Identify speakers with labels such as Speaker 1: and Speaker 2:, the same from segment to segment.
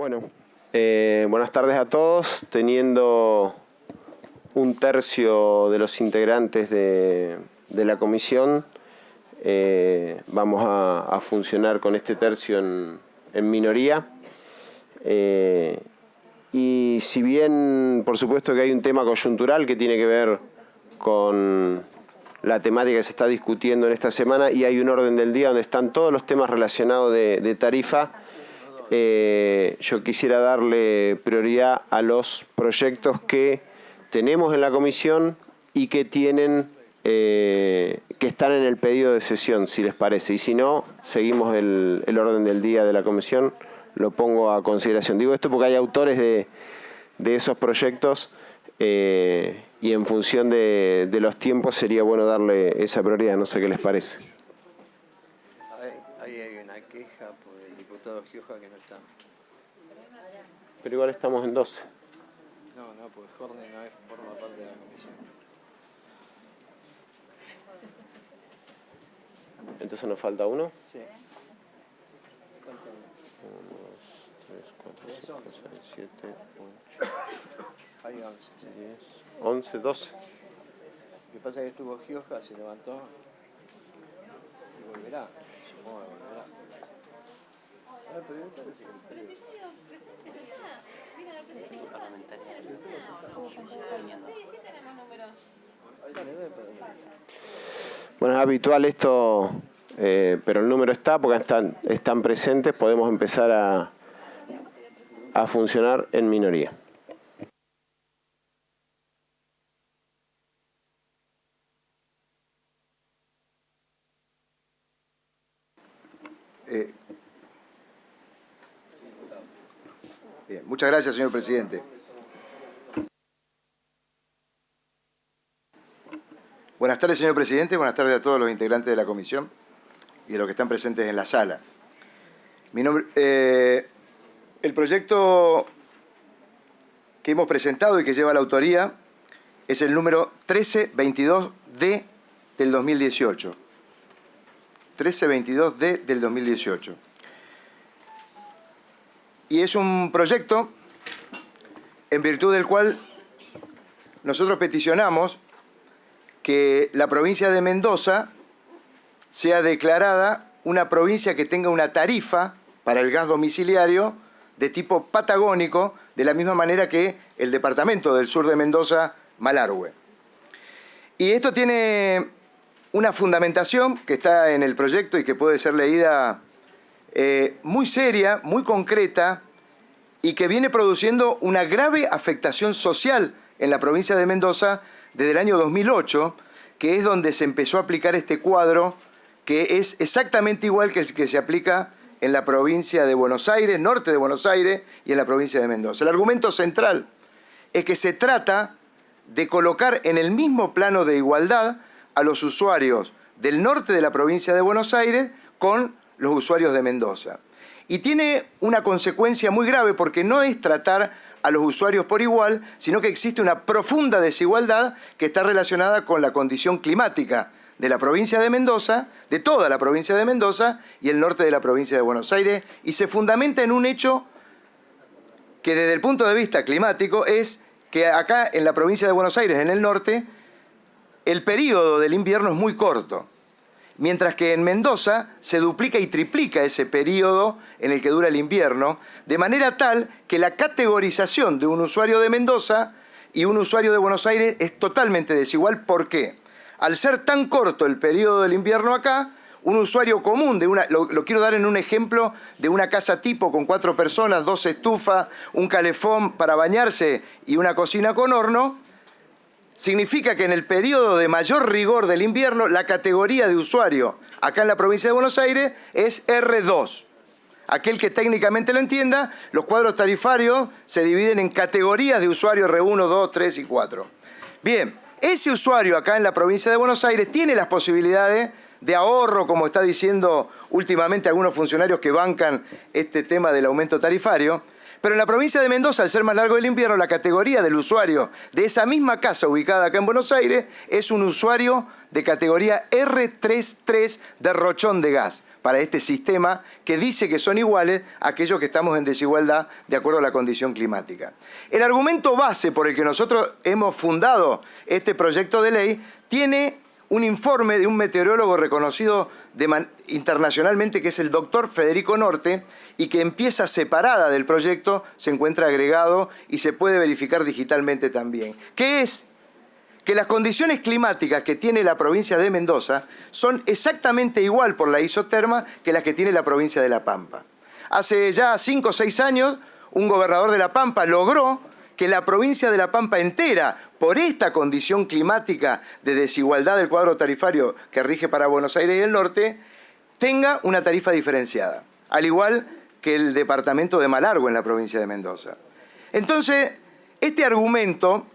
Speaker 1: Bueno, buenas tardes a todos. Teniendo un tercio de los integrantes de la comisión, vamos a funcionar con este tercio en minoría. Y si bien, por supuesto que hay un tema coyuntural que tiene que ver con la temática que se está discutiendo en esta semana, y hay un orden del día donde están todos los temas relacionados de tarifa, yo quisiera darle prioridad a los proyectos que tenemos en la comisión y que tienen que están en el pedido de sesión, si les parece. Y si no, seguimos el orden del día de la comisión, lo pongo a consideración. Digo esto porque hay autores de esos proyectos y en función de los tiempos sería bueno darle esa prioridad. No sé qué les parece.
Speaker 2: Ahí hay una queja por el diputado Gioja que no está.
Speaker 1: Pero igual estamos en 12.
Speaker 2: No, porque Jorge no forma parte de la comisión.
Speaker 1: Entonces nos falta uno.
Speaker 2: Sí.
Speaker 1: 1, 2, 3, 4, 5, 6, 7, 8,
Speaker 2: Hay 11.
Speaker 1: 10, 11, 12.
Speaker 2: Lo que pasa es que estuvo Gioja, se levantó y volverá. Supongo que volverá. Pero si yo digo presente, ya está. Vino la presidenta parlamentaria. Sí, tenemos números.
Speaker 1: Bueno, es habitual esto, pero el número está porque están presentes. Podemos empezar a funcionar en minoría.
Speaker 3: Bien, muchas gracias, señor presidente. Buenas tardes, señor presidente. Buenas tardes a todos los integrantes de la comisión y a los que están presentes en la sala. El proyecto que hemos presentado y que lleva la autoría es el número 1322D del 2018. 1322D del 2018. Y es un proyecto en virtud del cual nosotros peticionamos que la provincia de Mendoza sea declarada una provincia que tenga una tarifa para el gas domiciliario de tipo patagónico, de la misma manera que el departamento del sur de Mendoza, Malargüe. Y esto tiene una fundamentación que está en el proyecto y que puede ser leída muy seria, muy concreta, y que viene produciendo una grave afectación social en la provincia de Mendoza desde el año 2008, que es donde se empezó a aplicar este cuadro, que es exactamente igual que el que se aplica en la provincia de Buenos Aires, norte de Buenos Aires, y en la provincia de Mendoza. El argumento central es que se trata de colocar en el mismo plano de igualdad a los usuarios del norte de la provincia de Buenos Aires con los usuarios de Mendoza. Y tiene una consecuencia muy grave porque no es tratar a los usuarios por igual, sino que existe una profunda desigualdad que está relacionada con la condición climática de la provincia de Mendoza, de toda la provincia de Mendoza y el norte de la provincia de Buenos Aires, y se fundamenta en un hecho que desde el punto de vista climático es que acá en la provincia de Buenos Aires, en el norte, el periodo del invierno es muy corto, mientras que en Mendoza se duplica y triplica ese periodo en el que dura el invierno, de manera tal que la categorización de un usuario de Mendoza y un usuario de Buenos Aires es totalmente desigual. ¿Por qué? Al ser tan corto el periodo del invierno acá, un usuario común de lo quiero dar en un ejemplo de una casa tipo con 4 personas, 2 estufas, un calefón para bañarse y una cocina con horno, significa que en el periodo de mayor rigor del invierno, la categoría de usuario acá en la provincia de Buenos Aires es R2. Aquel que técnicamente lo entienda, los cuadros tarifarios se dividen en categorías de usuario R1, 2, 3 y 4. Bien, ese usuario acá en la provincia de Buenos Aires tiene las posibilidades de ahorro, como está diciendo últimamente algunos funcionarios que bancan este tema del aumento tarifario, Pero en la provincia de Mendoza, al ser más largo el invierno, la categoría del usuario de esa misma casa ubicada acá en Buenos Aires es un usuario de categoría R33 de rochón de gas para este sistema que dice que son iguales a aquellos que estamos en desigualdad de acuerdo a la condición climática. El argumento base por el que nosotros hemos fundado este proyecto de ley tiene un informe de un meteorólogo reconocido internacionalmente, que es el doctor Federico Norte, y que en pieza separada del proyecto se encuentra agregado y se puede verificar digitalmente también, que es que las condiciones climáticas que tiene la provincia de Mendoza son exactamente igual por la isoterma que las que tiene la provincia de La Pampa. Hace ya 5 o 6 años, un gobernador de La Pampa logró que la provincia de La Pampa entera, por esta condición climática de desigualdad del cuadro tarifario que rige para Buenos Aires y el norte, tenga una tarifa diferenciada, al igual que el departamento de Malargüe en la provincia de Mendoza. Entonces, este argumento,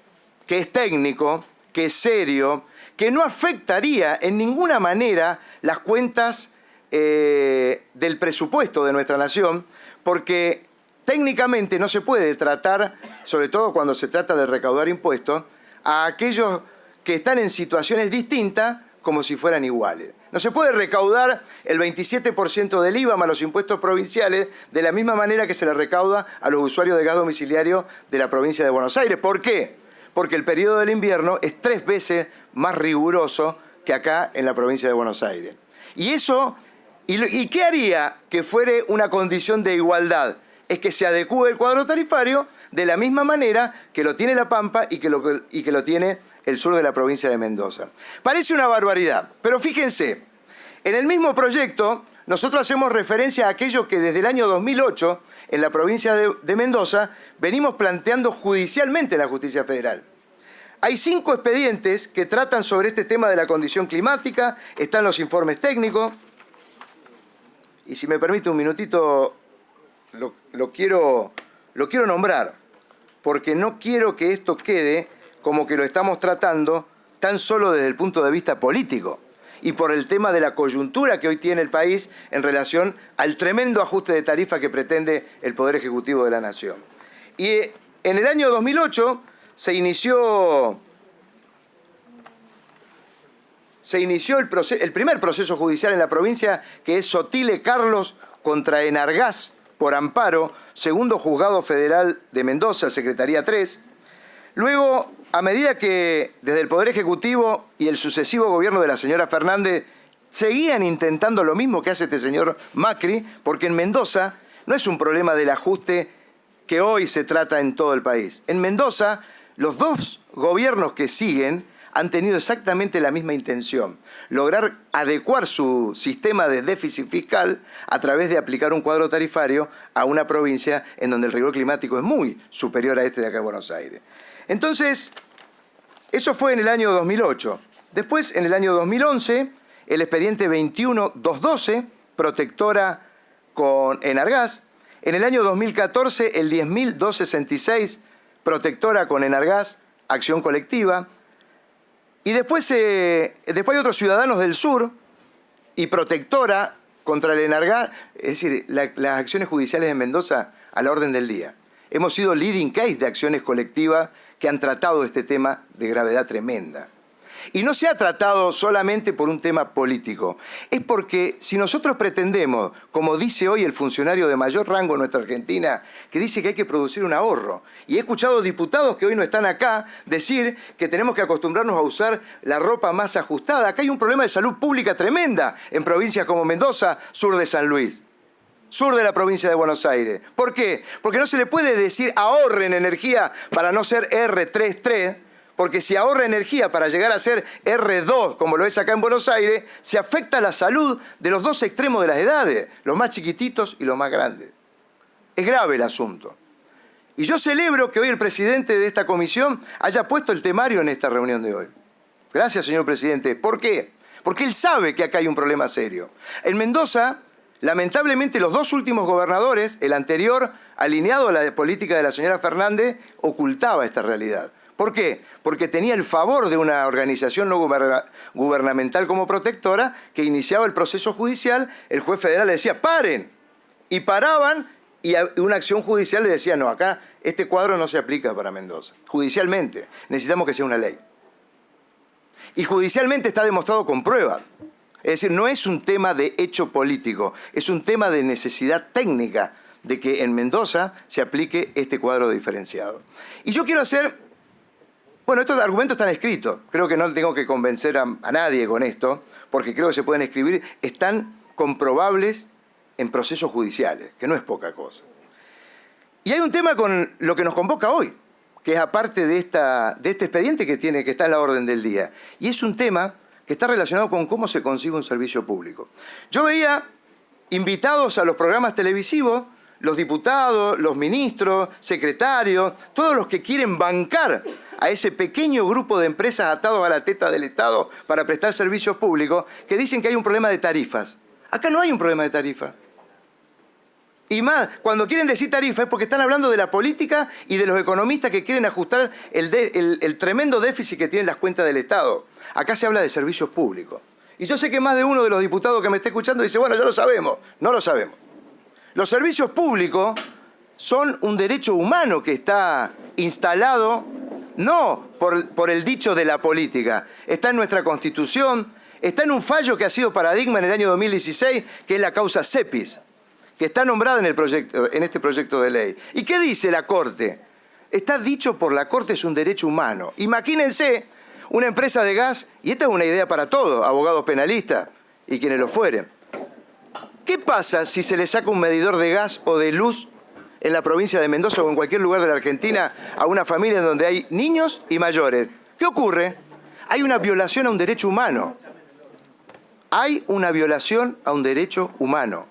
Speaker 3: que es técnico, que es serio, que no afectaría en ninguna manera las cuentas del presupuesto de nuestra nación, porque técnicamente no se puede tratar, sobre todo cuando se trata de recaudar impuestos, a aquellos que están en situaciones distintas como si fueran iguales. No se puede recaudar el 27% del IVA más los impuestos provinciales de la misma manera que se le recauda a los usuarios de gas domiciliario de la provincia de Buenos Aires. ¿Por qué? Porque el periodo del invierno es 3 veces más riguroso que acá en la provincia de Buenos Aires. Y eso, ¿y qué haría que fuere una condición de igualdad? Es que se adecúe el cuadro tarifario de la misma manera que lo tiene La Pampa y que lo tiene el sur de la provincia de Mendoza. Parece una barbaridad, pero fíjense, en el mismo proyecto nosotros hacemos referencia a aquello que desde el año 2008 en la provincia de Mendoza venimos planteando judicialmente en la justicia federal. Hay 5 expedientes que tratan sobre este tema de la condición climática, están los informes técnicos, y si me permite un minutito, lo quiero nombrar, porque no quiero que esto quede como que lo estamos tratando tan solo desde el punto de vista político y por el tema de la coyuntura que hoy tiene el país en relación al tremendo ajuste de tarifa que pretende el Poder Ejecutivo de la Nación. Y en el año 2008 se inició el primer proceso judicial en la provincia, que es Sotile Carlos contra Enargás por amparo, segundo juzgado federal de Mendoza, Secretaría 3. Luego, a medida que desde el Poder Ejecutivo y el sucesivo gobierno de la señora Fernández seguían intentando lo mismo que hace este señor Macri, porque en Mendoza no es un problema del ajuste que hoy se trata en todo el país. En Mendoza, los 2 gobiernos que siguen han tenido exactamente la misma intención: lograr adecuar su sistema de déficit fiscal a través de aplicar un cuadro tarifario a una provincia en donde el rigor climático es muy superior a este de acá de Buenos Aires. Entonces, eso fue en el año 2008. Después, en el año 2011, el expediente 21212, protectora con Enargás. En el año 2014, el 10.266, protectora con Enargás, acción colectiva. Y después hay otros ciudadanos del sur y protectora contra el Enargás. Es decir, las acciones judiciales en Mendoza a la orden del día. Hemos sido leading case de acciones colectivas que han tratado este tema de gravedad tremenda. Y no se ha tratado solamente por un tema político. Es porque si nosotros pretendemos, como dice hoy el funcionario de mayor rango en nuestra Argentina, que dice que hay que producir un ahorro, y he escuchado diputados que hoy no están acá decir que tenemos que acostumbrarnos a usar la ropa más ajustada. Acá hay un problema de salud pública tremenda en provincias como Mendoza, sur de San Luis, sur de la provincia de Buenos Aires. ¿Por qué? Porque no se le puede decir ahorren energía para no ser R33, porque si ahorra energía para llegar a ser R2, como lo es acá en Buenos Aires, se afecta la salud de los 2 extremos de las edades, los más chiquititos y los más grandes. Es grave el asunto. Y yo celebro que hoy el presidente de esta comisión haya puesto el temario en esta reunión de hoy. Gracias, señor presidente. ¿Por qué? Porque él sabe que acá hay un problema serio. En Mendoza, lamentablemente, los 2 últimos gobernadores, el anterior, alineado a la política de la señora Fernández, ocultaba esta realidad. ¿Por qué? Porque tenía el favor de una organización no gubernamental como protectora que iniciaba el proceso judicial, el juez federal le decía ¡paren! Y paraban y una acción judicial le decía, no, acá este cuadro no se aplica para Mendoza. Judicialmente, necesitamos que sea una ley. Y judicialmente está demostrado con pruebas. Es decir, no es un tema de hecho político, es un tema de necesidad técnica de que en Mendoza se aplique este cuadro diferenciado. Y yo quiero hacer... Bueno, estos argumentos están escritos. Creo que no tengo que convencer a nadie con esto, porque creo que se pueden escribir. Están comprobables en procesos judiciales, que no es poca cosa. Y hay un tema con lo que nos convoca hoy, que es aparte de este expediente que está en la orden del día. Y es un tema que está relacionado con cómo se consigue un servicio público. Yo veía invitados a los programas televisivos, los diputados, los ministros, secretarios, todos los que quieren bancar a ese pequeño grupo de empresas atados a la teta del Estado para prestar servicios públicos, que dicen que hay un problema de tarifas. Acá no hay un problema de tarifa. Y más, cuando quieren decir tarifa es porque están hablando de la política y de los economistas que quieren ajustar el tremendo déficit que tienen las cuentas del Estado. Acá se habla de servicios públicos. Y yo sé que más de uno de los diputados que me está escuchando dice, bueno, ya lo sabemos. No lo sabemos. Los servicios públicos son un derecho humano que está instalado no por el dicho de la política. Está en nuestra Constitución, está en un fallo que ha sido paradigma en el año 2016, que es la causa Cepis, que está nombrada en este proyecto de ley. ¿Y qué dice la Corte? Está dicho por la Corte, es un derecho humano. Imagínense una empresa de gas, y esta es una idea para todos, abogados penalistas y quienes lo fueren. ¿Qué pasa si se le saca un medidor de gas o de luz en la provincia de Mendoza o en cualquier lugar de la Argentina a una familia en donde hay niños y mayores? ¿Qué ocurre? Hay una violación a un derecho humano. Hay una violación a un derecho humano.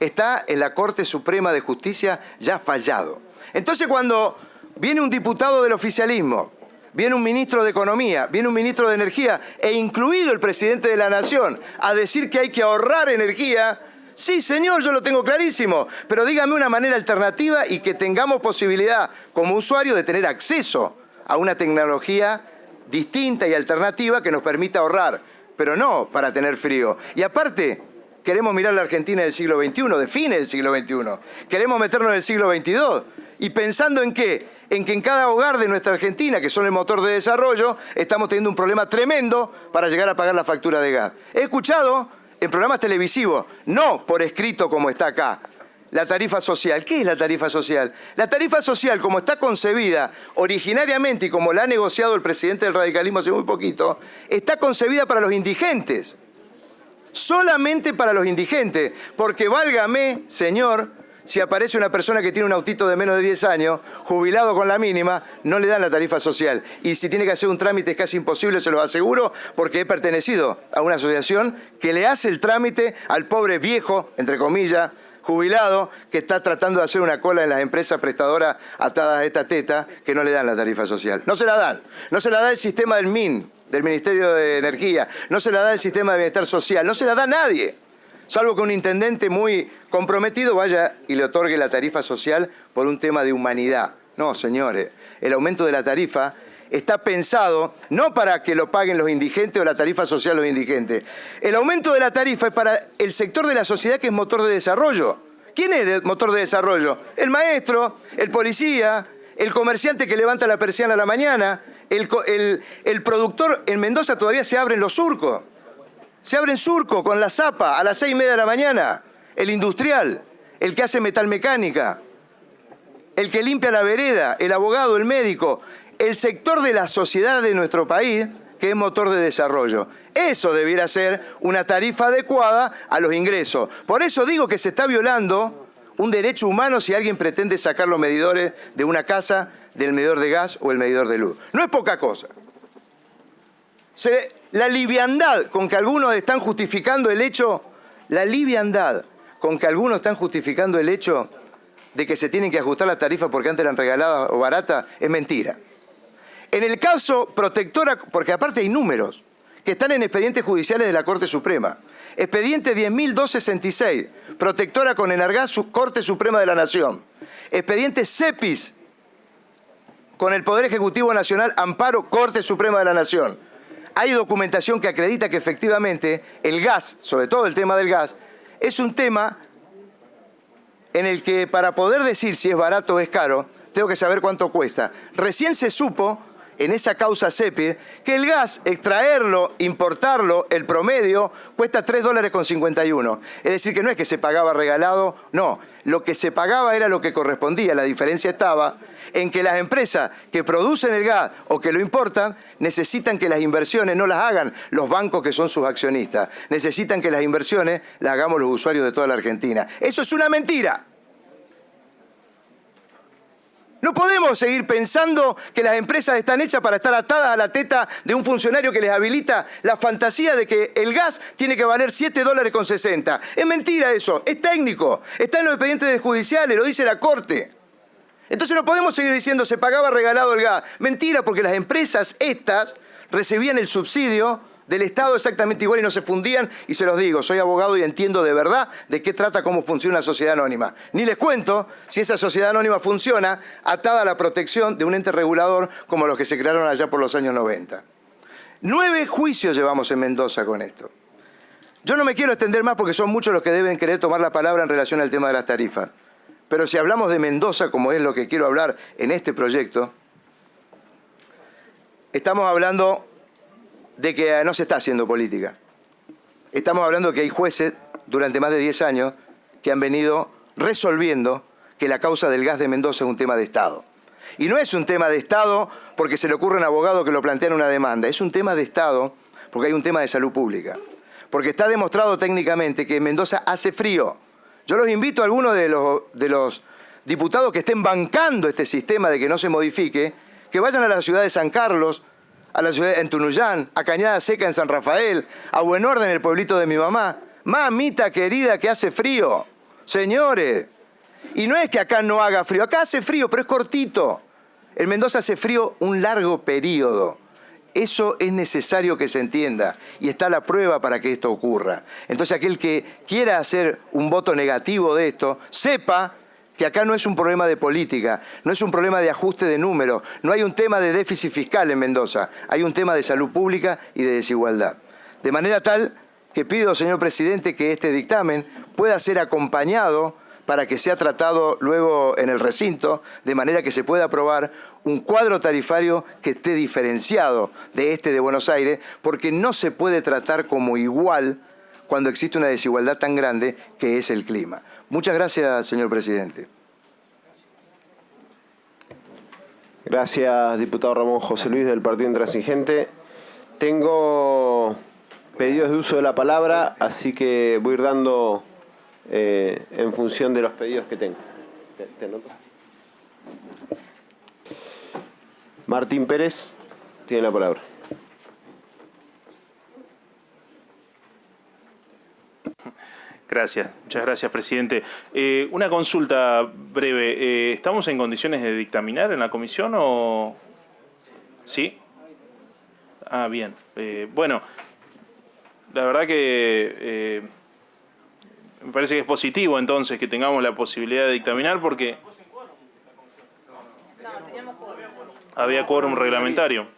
Speaker 3: Está en la Corte Suprema de Justicia ya fallado. Entonces, cuando viene un diputado del oficialismo, viene un ministro de Economía, viene un ministro de Energía e incluido el presidente de la Nación a decir que hay que ahorrar energía, sí, señor, yo lo tengo clarísimo, pero dígame una manera alternativa y que tengamos posibilidad como usuario de tener acceso a una tecnología distinta y alternativa que nos permita ahorrar, pero no para tener frío. Y aparte, queremos mirar la Argentina del siglo XXI, de fines del siglo XXI. Queremos meternos en el siglo XXII. ¿Y pensando en qué? En que en cada hogar de nuestra Argentina, que son el motor de desarrollo, estamos teniendo un problema tremendo para llegar a pagar la factura de gas. He escuchado en programas televisivos, no por escrito como está acá, la tarifa social. ¿Qué es la tarifa social? La tarifa social, como está concebida originariamente y como la ha negociado el presidente del radicalismo hace muy poquito, está concebida para los indigentes. Solamente para los indigentes. Porque válgame, señor, si aparece una persona que tiene un autito de menos de 10 años, jubilado con la mínima, no le dan la tarifa social. Y si tiene que hacer un trámite es casi imposible, se lo aseguro, porque he pertenecido a una asociación que le hace el trámite al pobre viejo, entre comillas, jubilado, que está tratando de hacer una cola en las empresas prestadoras atadas a esta teta, que no le dan la tarifa social. No se la dan. No se la da el sistema del MIN, del Ministerio de Energía. No se la da el sistema de Bienestar Social. No se la da a nadie. Salvo que un intendente muy comprometido vaya y le otorgue la tarifa social por un tema de humanidad. No, señores, el aumento de la tarifa está pensado no para que lo paguen los indigentes o la tarifa social los indigentes. El aumento de la tarifa es para el sector de la sociedad que es motor de desarrollo. ¿Quién es el motor de desarrollo? El maestro, el policía, el comerciante que levanta la persiana a la mañana, el productor. En Mendoza todavía se abren los surcos. Se abren surcos con la zapa a las 6:30 de la mañana. El industrial, el que hace metalmecánica, el que limpia la vereda, el abogado, el médico, el sector de la sociedad de nuestro país que es motor de desarrollo. Eso debiera ser una tarifa adecuada a los ingresos. Por eso digo que se está violando un derecho humano si alguien pretende sacar los medidores de una casa, del medidor de gas o el medidor de luz. No es poca cosa. La liviandad con que algunos están justificando el hecho, de que se tienen que ajustar las tarifas porque antes eran regaladas o baratas, es mentira. En el caso Protectora, porque aparte hay números que están en expedientes judiciales de la Corte Suprema. Expediente 10.266, Protectora con Enargás, Corte Suprema de la Nación. Expediente Cepis, con el Poder Ejecutivo Nacional, Amparo, Corte Suprema de la Nación. Hay documentación que acredita que efectivamente el gas, sobre todo el tema del gas, es un tema en el que para poder decir si es barato o es caro, tengo que saber cuánto cuesta. Recién se supo, en esa causa CEPID, que el gas, extraerlo, importarlo, el promedio, cuesta $3,51. Es decir, que no es que se pagaba regalado, no. Lo que se pagaba era lo que correspondía. La diferencia estaba en que las empresas que producen el gas o que lo importan necesitan que las inversiones no las hagan los bancos que son sus accionistas. Necesitan que las inversiones las hagamos los usuarios de toda la Argentina. Eso es una mentira. No podemos seguir pensando que las empresas están hechas para estar atadas a la teta de un funcionario que les habilita la fantasía de que el gas tiene que valer $7,60. Es mentira eso, es técnico, está en los expedientes judiciales, lo dice la Corte. Entonces no podemos seguir diciendo se pagaba regalado el gas. Mentira, porque las empresas estas recibían el subsidio del Estado exactamente igual y no se fundían, y se los digo, soy abogado y entiendo de verdad de qué trata, cómo funciona la sociedad anónima. Ni les cuento si esa sociedad anónima funciona atada a la protección de un ente regulador como los que se crearon allá por los años 90. 9 juicios llevamos en Mendoza con esto. Yo no me quiero extender más porque son muchos los que deben querer tomar la palabra en relación al tema de las tarifas. Pero si hablamos de Mendoza, como es lo que quiero hablar en este proyecto, estamos hablando de que no se está haciendo política. Estamos hablando de que hay jueces durante más de 10 años que han venido resolviendo que la causa del gas de Mendoza es un tema de Estado. Y no es un tema de Estado porque se le ocurre a un abogado que lo plantea en una demanda. Es un tema de Estado porque hay un tema de salud pública. Porque está demostrado técnicamente que en Mendoza hace frío. Yo los invito a algunos de los diputados que estén bancando este sistema de que no se modifique, que vayan a la ciudad de San Carlos, a la ciudad en Tunuyán, a Cañada Seca en San Rafael, a Buenorden, el pueblito de mi mamá. Mamita querida, que hace frío. Señores, y no es que acá no haga frío, acá hace frío, pero es cortito. En Mendoza hace frío un largo periodo. Eso es necesario que se entienda y está la prueba para que esto ocurra. Entonces aquel que quiera hacer un voto negativo de esto, sepa que acá no es un problema de política, no es un problema de ajuste de números, no hay un tema de déficit fiscal en Mendoza, hay un tema de salud pública y de desigualdad. De manera tal que pido, señor presidente, que este dictamen pueda ser acompañado para que sea tratado luego en el recinto, de manera que se pueda aprobar un cuadro tarifario que esté diferenciado de este de Buenos Aires, porque no se puede tratar como igual cuando existe una desigualdad tan grande que es el clima. Muchas gracias, señor presidente.
Speaker 1: Gracias, diputado Ramón José Luis, del Partido Intransigente. Tengo pedidos de uso de la palabra, así que voy a ir dando en función de los pedidos que tengo. ¿Te anoto? Martín Pérez tiene la palabra.
Speaker 4: Gracias, muchas gracias, presidente. Una consulta breve. ¿Estamos en condiciones de dictaminar en la comisión o...? ¿Sí? Ah, bien. Bueno, la verdad que me parece que es positivo entonces que tengamos la posibilidad de dictaminar porque había quórum reglamentario.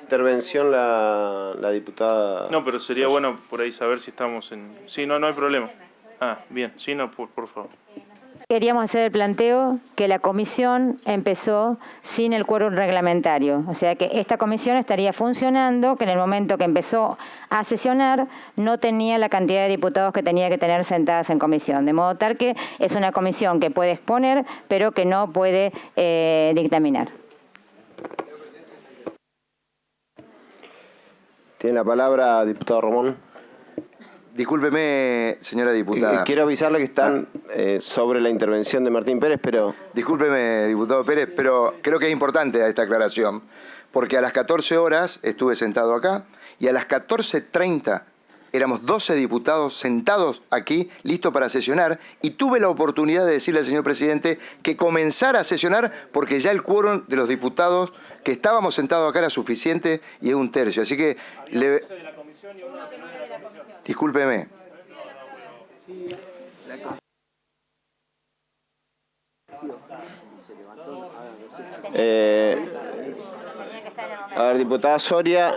Speaker 1: Intervención la diputada...
Speaker 4: No, pero sería bueno por ahí saber si estamos en... Sí, no hay problema. Ah, bien. Sí, no, por favor.
Speaker 5: Queríamos hacer el planteo que la comisión empezó sin el quórum reglamentario. O sea que esta comisión estaría funcionando, que en el momento que empezó a sesionar no tenía la cantidad de diputados que tenía que tener sentadas en comisión. De modo tal que es una comisión que puede exponer, pero que no puede dictaminar.
Speaker 1: Tiene la palabra, diputado Ramón.
Speaker 3: Discúlpeme, señora diputada.
Speaker 1: Quiero avisarle que están sobre la intervención de Martín Pérez, pero...
Speaker 3: Discúlpeme, diputado Pérez, pero creo que es importante esta aclaración, porque a las 14 horas estuve sentado acá y a las 14:30 éramos 12 diputados sentados aquí, listos para sesionar, y tuve la oportunidad de decirle al señor presidente que comenzara a sesionar porque ya el quórum de los diputados que estábamos sentados acá era suficiente y es 1/3. Así que... Discúlpeme.
Speaker 1: A ver, diputada Soria.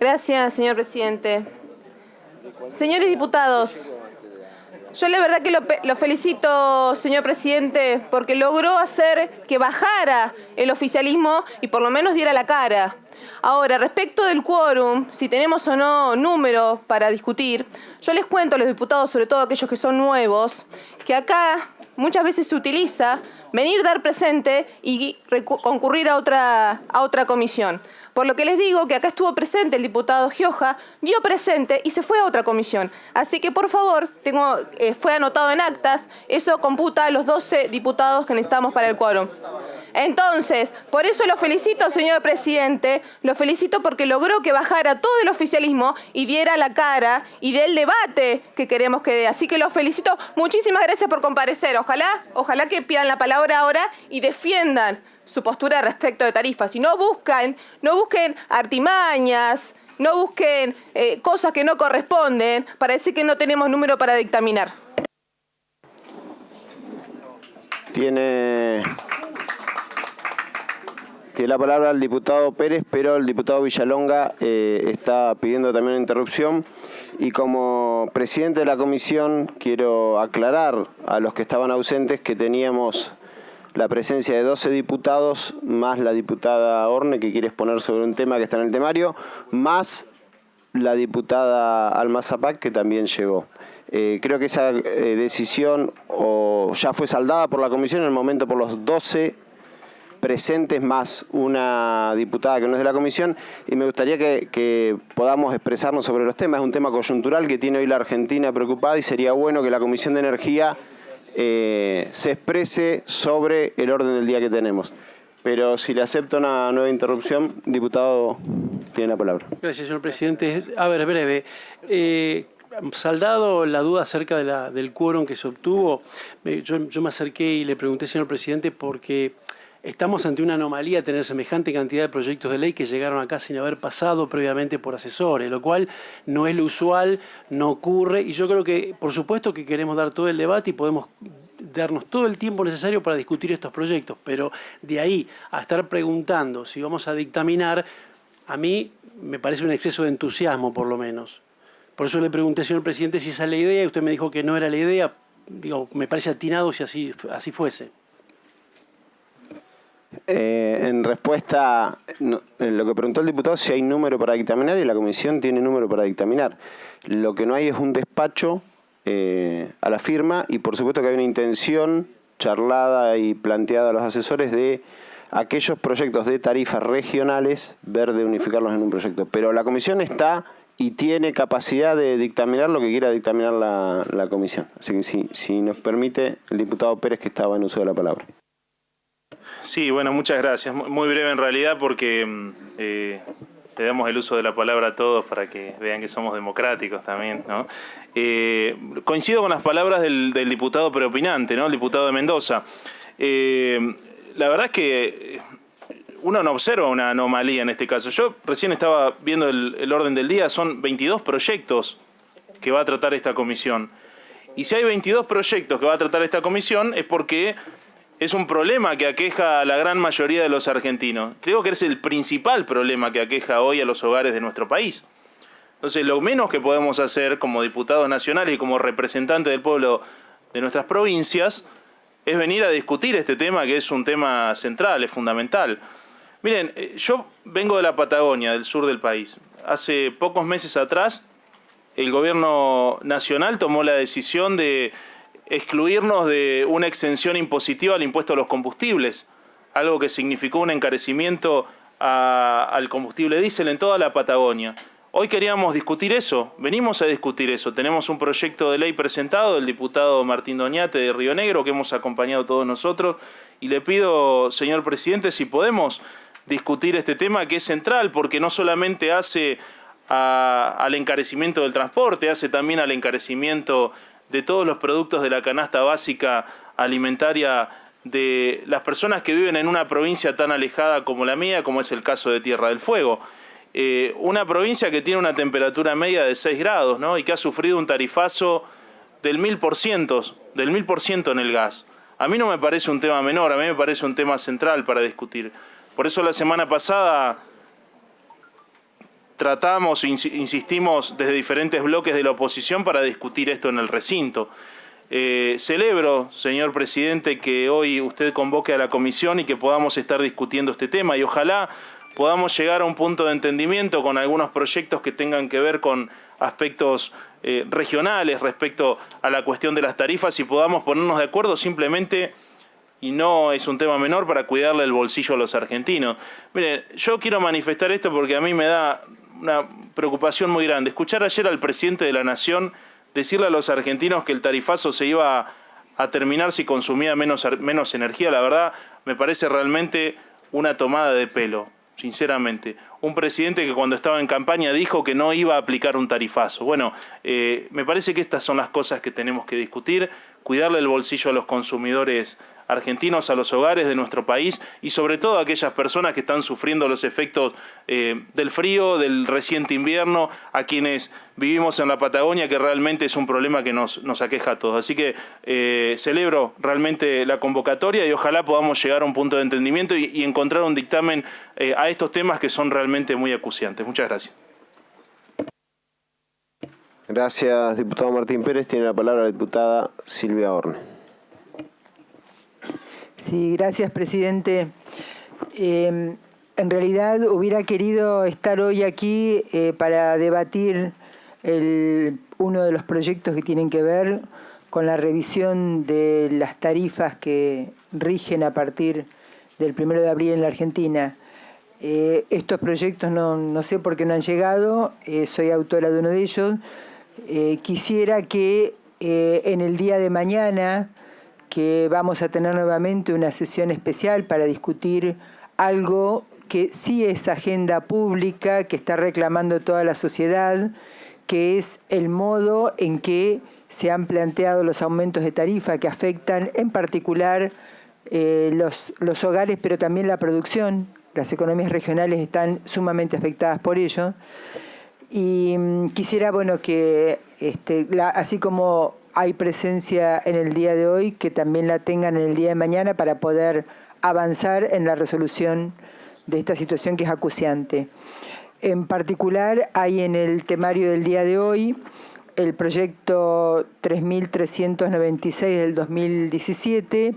Speaker 2: Gracias, señor presidente. Señores diputados, yo la verdad que lo felicito, señor presidente, porque logró hacer que bajara el oficialismo y por lo menos diera la cara. Ahora, respecto del quórum, si tenemos o no número para discutir, yo les cuento a los diputados, sobre todo aquellos que son nuevos, que acá muchas veces se utiliza venir, dar presente y concurrir a otra comisión. Por lo que les digo que acá estuvo presente el diputado Gioja, dio presente y se fue a otra comisión. Así que, por favor, fue anotado en actas, eso computa a los 12 diputados que necesitamos para el quórum. Entonces, por eso lo felicito, señor presidente, lo felicito porque logró que bajara todo el oficialismo y diera la cara y dé el debate que queremos que dé. Así que lo felicito. Muchísimas gracias por comparecer. Ojalá que pidan la palabra ahora y defiendan su postura respecto de tarifas. Y no busquen artimañas, no busquen cosas que no corresponden para decir que no tenemos número para dictaminar.
Speaker 1: Tiene la palabra el diputado Pérez, pero el diputado Villalonga está pidiendo también una interrupción. Y como presidente de la comisión, quiero aclarar a los que estaban ausentes que teníamos la presencia de 12 diputados, más la diputada Orne, que quiere exponer sobre un tema que está en el temario, más la diputada Alma Zapac, que también llegó. Creo que esa decisión ya fue saldada por la comisión en el momento por los 12 presentes más una diputada que no es de la comisión, y me gustaría que podamos expresarnos sobre los temas. Es un tema coyuntural que tiene hoy la Argentina preocupada y sería bueno que la Comisión de Energía se exprese sobre el orden del día que tenemos. Pero si le acepto una nueva interrupción, diputado, tiene la palabra.
Speaker 6: Gracias, señor presidente. A ver, breve. Saldado la duda acerca del quórum que se obtuvo, yo me acerqué y le pregunté, señor presidente, porque estamos ante una anomalía tener semejante cantidad de proyectos de ley que llegaron acá sin haber pasado previamente por asesores, lo cual no es lo usual, no ocurre, y yo creo que, por supuesto, que queremos dar todo el debate y podemos darnos todo el tiempo necesario para discutir estos proyectos, pero de ahí a estar preguntando si vamos a dictaminar, a mí me parece un exceso de entusiasmo, por lo menos. Por eso le pregunté, señor presidente, si esa es la idea, y usted me dijo que no era la idea. Digo, me parece atinado si así fuese.
Speaker 1: En respuesta, lo que preguntó el diputado, si hay número para dictaminar, y la comisión tiene número para dictaminar. Lo que no hay es un despacho a la firma, y por supuesto que hay una intención charlada y planteada a los asesores de aquellos proyectos de tarifas regionales, ver de unificarlos en un proyecto. Pero la comisión está y tiene capacidad de dictaminar lo que quiera dictaminar la comisión. Así que si nos permite, el diputado Pérez, que estaba en uso de la palabra.
Speaker 4: Sí, bueno, muchas gracias. Muy breve en realidad porque le damos el uso de la palabra a todos para que vean que somos democráticos también, ¿no? Coincido con las palabras del diputado preopinante, ¿no? El diputado de Mendoza. La verdad es que uno no observa una anomalía en este caso. Yo recién estaba viendo el orden del día, son 22 proyectos que va a tratar esta comisión. Y si hay 22 proyectos que va a tratar esta comisión es porque es un problema que aqueja a la gran mayoría de los argentinos. Creo que es el principal problema que aqueja hoy a los hogares de nuestro país. Entonces, lo menos que podemos hacer como diputados nacionales y como representantes del pueblo de nuestras provincias es venir a discutir este tema, que es un tema central, es fundamental. Miren, yo vengo de la Patagonia, del sur del país. Hace pocos meses atrás, el gobierno nacional tomó la decisión de excluirnos de una exención impositiva al impuesto a los combustibles, algo que significó un encarecimiento al combustible diésel en toda la Patagonia. Hoy queríamos discutir eso, venimos a discutir eso. Tenemos un proyecto de ley presentado del diputado Martín Doñate de Río Negro, que hemos acompañado todos nosotros, y le pido, señor presidente, si podemos discutir este tema que es central, porque no solamente hace al encarecimiento del transporte, hace también al encarecimiento de todos los productos de la canasta básica alimentaria de las personas que viven en una provincia tan alejada como la mía, como es el caso de Tierra del Fuego. Una provincia que tiene una temperatura media de 6 grados, ¿no? Y que ha sufrido un tarifazo del 1000% en el gas. A mí no me parece un tema menor, a mí me parece un tema central para discutir. Por eso la semana pasada tratamos, insistimos desde diferentes bloques de la oposición para discutir esto en el recinto. Celebro, señor presidente, que hoy usted convoque a la comisión y que podamos estar discutiendo este tema y ojalá podamos llegar a un punto de entendimiento con algunos proyectos que tengan que ver con aspectos regionales respecto a la cuestión de las tarifas y podamos ponernos de acuerdo simplemente, y no es un tema menor, para cuidarle el bolsillo a los argentinos. Miren, yo quiero manifestar esto porque a mí me da una preocupación muy grande. Escuchar ayer al presidente de la Nación decirle a los argentinos que el tarifazo se iba a terminar si consumía menos energía, la verdad me parece realmente una tomada de pelo, sinceramente. Un presidente que cuando estaba en campaña dijo que no iba a aplicar un tarifazo. Bueno, me parece que estas son las cosas que tenemos que discutir, cuidarle el bolsillo a los consumidores argentinos, a los hogares de nuestro país y sobre todo a aquellas personas que están sufriendo los efectos del frío, del reciente invierno, a quienes vivimos en la Patagonia, que realmente es un problema que nos aqueja a todos. Así que celebro realmente la convocatoria y ojalá podamos llegar a un punto de entendimiento y encontrar un dictamen a estos temas que son realmente muy acuciantes. Muchas gracias.
Speaker 1: Gracias, diputado Martín Pérez. Tiene la palabra la diputada Silvia Horne.
Speaker 7: Sí, gracias, presidente. En realidad hubiera querido estar hoy aquí para debatir uno de los proyectos que tienen que ver con la revisión de las tarifas que rigen a partir del 1 de abril en la Argentina. Estos proyectos no sé por qué no han llegado, soy autora de uno de ellos. Quisiera que en el día de mañana, que vamos a tener nuevamente una sesión especial para discutir algo que sí es agenda pública, que está reclamando toda la sociedad, que es el modo en que se han planteado los aumentos de tarifa que afectan en particular los hogares, pero también la producción. Las economías regionales están sumamente afectadas por ello. Y quisiera, bueno, que así como hay presencia en el día de hoy, que también la tengan en el día de mañana para poder avanzar en la resolución de esta situación que es acuciante. En particular, hay en el temario del día de hoy el proyecto 3396 del 2017,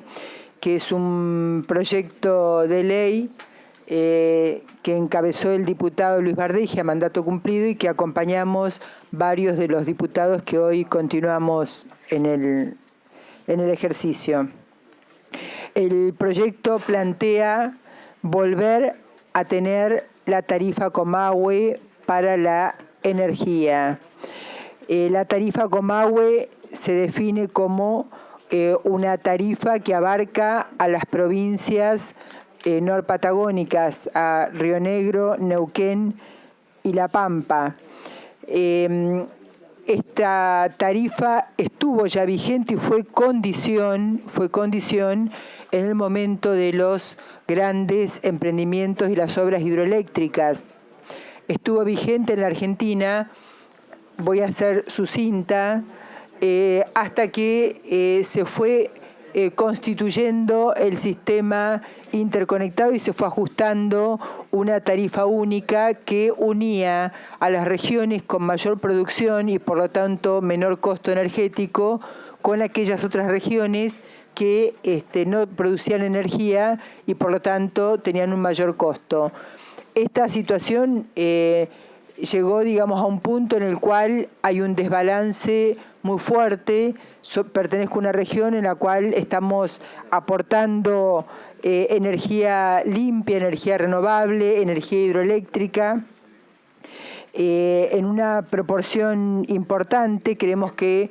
Speaker 7: que es un proyecto de ley que encabezó el diputado Luis Bardegia, mandato cumplido, y que acompañamos varios de los diputados que hoy continuamos en el ejercicio. El proyecto plantea volver a tener la tarifa Comahue para la energía. La tarifa Comahue se define como una tarifa que abarca a las provincias norpatagónicas, a Río Negro, Neuquén y La Pampa. Esta tarifa estuvo ya vigente y fue condición en el momento de los grandes emprendimientos y las obras hidroeléctricas. Estuvo vigente en la Argentina, voy a ser sucinta, hasta que se fue constituyendo el sistema interconectado y se fue ajustando una tarifa única que unía a las regiones con mayor producción y por lo tanto menor costo energético con aquellas otras regiones que no producían energía y por lo tanto tenían un mayor costo. Esta situación llegó, digamos, a un punto en el cual hay un desbalance muy fuerte. Pertenezco a una región en la cual estamos aportando energía limpia, energía renovable, energía hidroeléctrica, en una proporción importante. Creemos que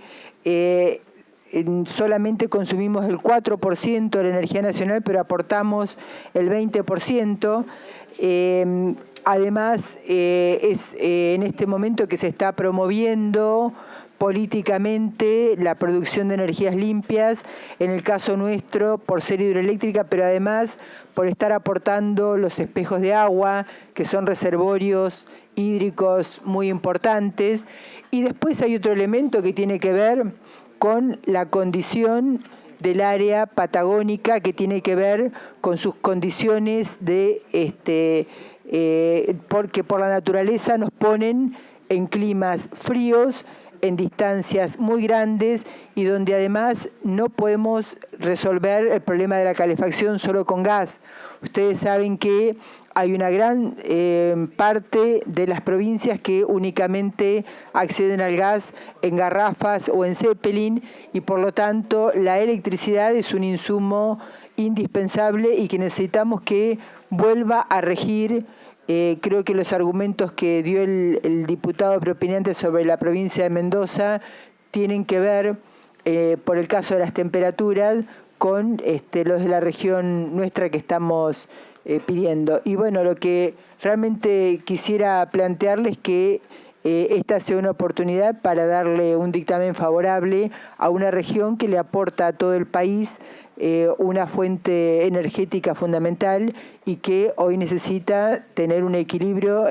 Speaker 7: solamente consumimos el 4% de la energía nacional, pero aportamos el 20%. Además, es en este momento que se está promoviendo políticamente la producción de energías limpias, en el caso nuestro por ser hidroeléctrica, pero además por estar aportando los espejos de agua, que son reservorios hídricos muy importantes. Y después hay otro elemento que tiene que ver con la condición del área patagónica, que tiene que ver con sus condiciones de porque por la naturaleza nos ponen en climas fríos, en distancias muy grandes y donde además no podemos resolver el problema de la calefacción solo con gas. Ustedes saben que hay una gran parte de las provincias que únicamente acceden al gas en garrafas o en Zeppelin y por lo tanto la electricidad es un insumo indispensable y que necesitamos que vuelva a regir. Creo que los argumentos que dio el diputado propinante sobre la provincia de Mendoza tienen que ver, por el caso de las temperaturas, con los de la región nuestra que estamos pidiendo. Y bueno, lo que realmente quisiera plantearles es que esta sea una oportunidad para darle un dictamen favorable a una región que le aporta a todo el país una fuente energética fundamental y que hoy necesita tener un equilibrio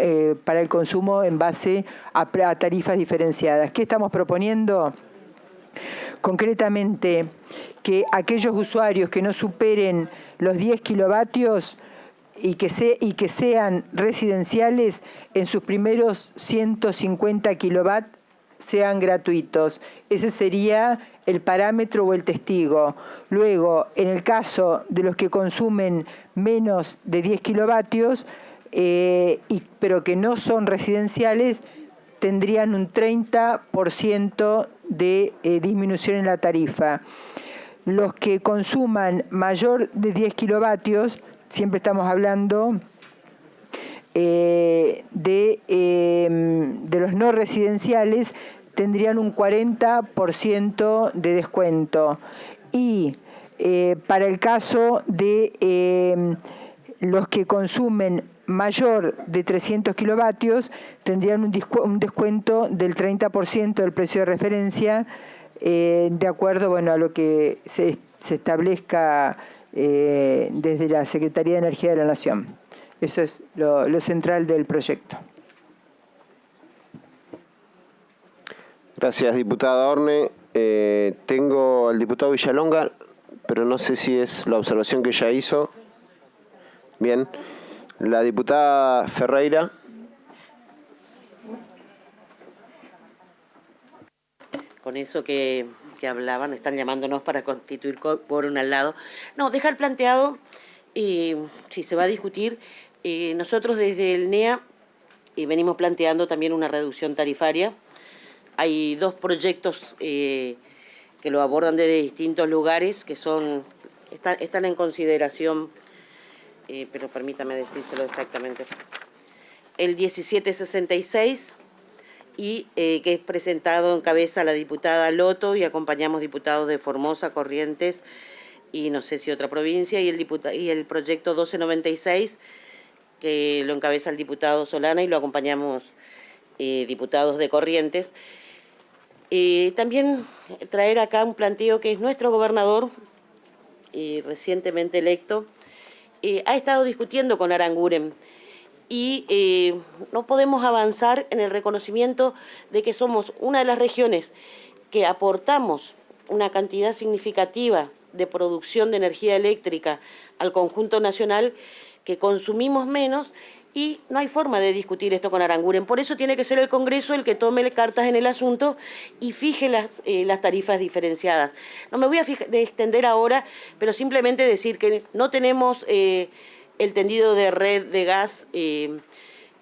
Speaker 7: para el consumo en base a tarifas diferenciadas. ¿Qué estamos proponiendo? Concretamente, que aquellos usuarios que no superen los 10 kilovatios y que sean residenciales en sus primeros 150 kilovatios sean gratuitos. Ese sería el parámetro o el testigo. Luego, en el caso de los que consumen menos de 10 kilovatios, pero que no son residenciales, tendrían un 30% de disminución en la tarifa. Los que consuman mayor de 10 kilovatios, siempre estamos hablando de los no residenciales, tendrían un 40% de descuento. Y para el caso de los que consumen mayor de 300 kilovatios, tendrían un descuento del 30% del precio de referencia, de acuerdo a lo que se establezca desde la Secretaría de Energía de la Nación. Eso es lo central del proyecto.
Speaker 1: Gracias, diputada Orne. Tengo al diputado Villalonga, pero no sé si es la observación que ella hizo. Bien. La diputada Ferreira.
Speaker 8: Con eso que hablaban, están llamándonos para constituir quórum al lado. No, dejar planteado, si se va a discutir, nosotros desde el NEA venimos planteando también una reducción tarifaria. Hay dos proyectos que lo abordan desde distintos lugares, que están en consideración, pero permítame decírselo exactamente. El 1766, y que es presentado en cabeza la diputada Loto, y acompañamos diputados de Formosa, Corrientes, y no sé si otra provincia, y el proyecto 1296, que lo encabeza el diputado Solana, y lo acompañamos diputados de Corrientes. También traer acá un planteo que es nuestro gobernador, recientemente electo, ha estado discutiendo con Aranguren, y no podemos avanzar en el reconocimiento de que somos una de las regiones que aportamos una cantidad significativa de producción de energía eléctrica al conjunto nacional, que consumimos menos, y no hay forma de discutir esto con Aranguren. Por eso tiene que ser el Congreso el que tome cartas en el asunto y fije las tarifas diferenciadas. No me voy a extender ahora, pero simplemente decir que no tenemos el tendido de red de gas.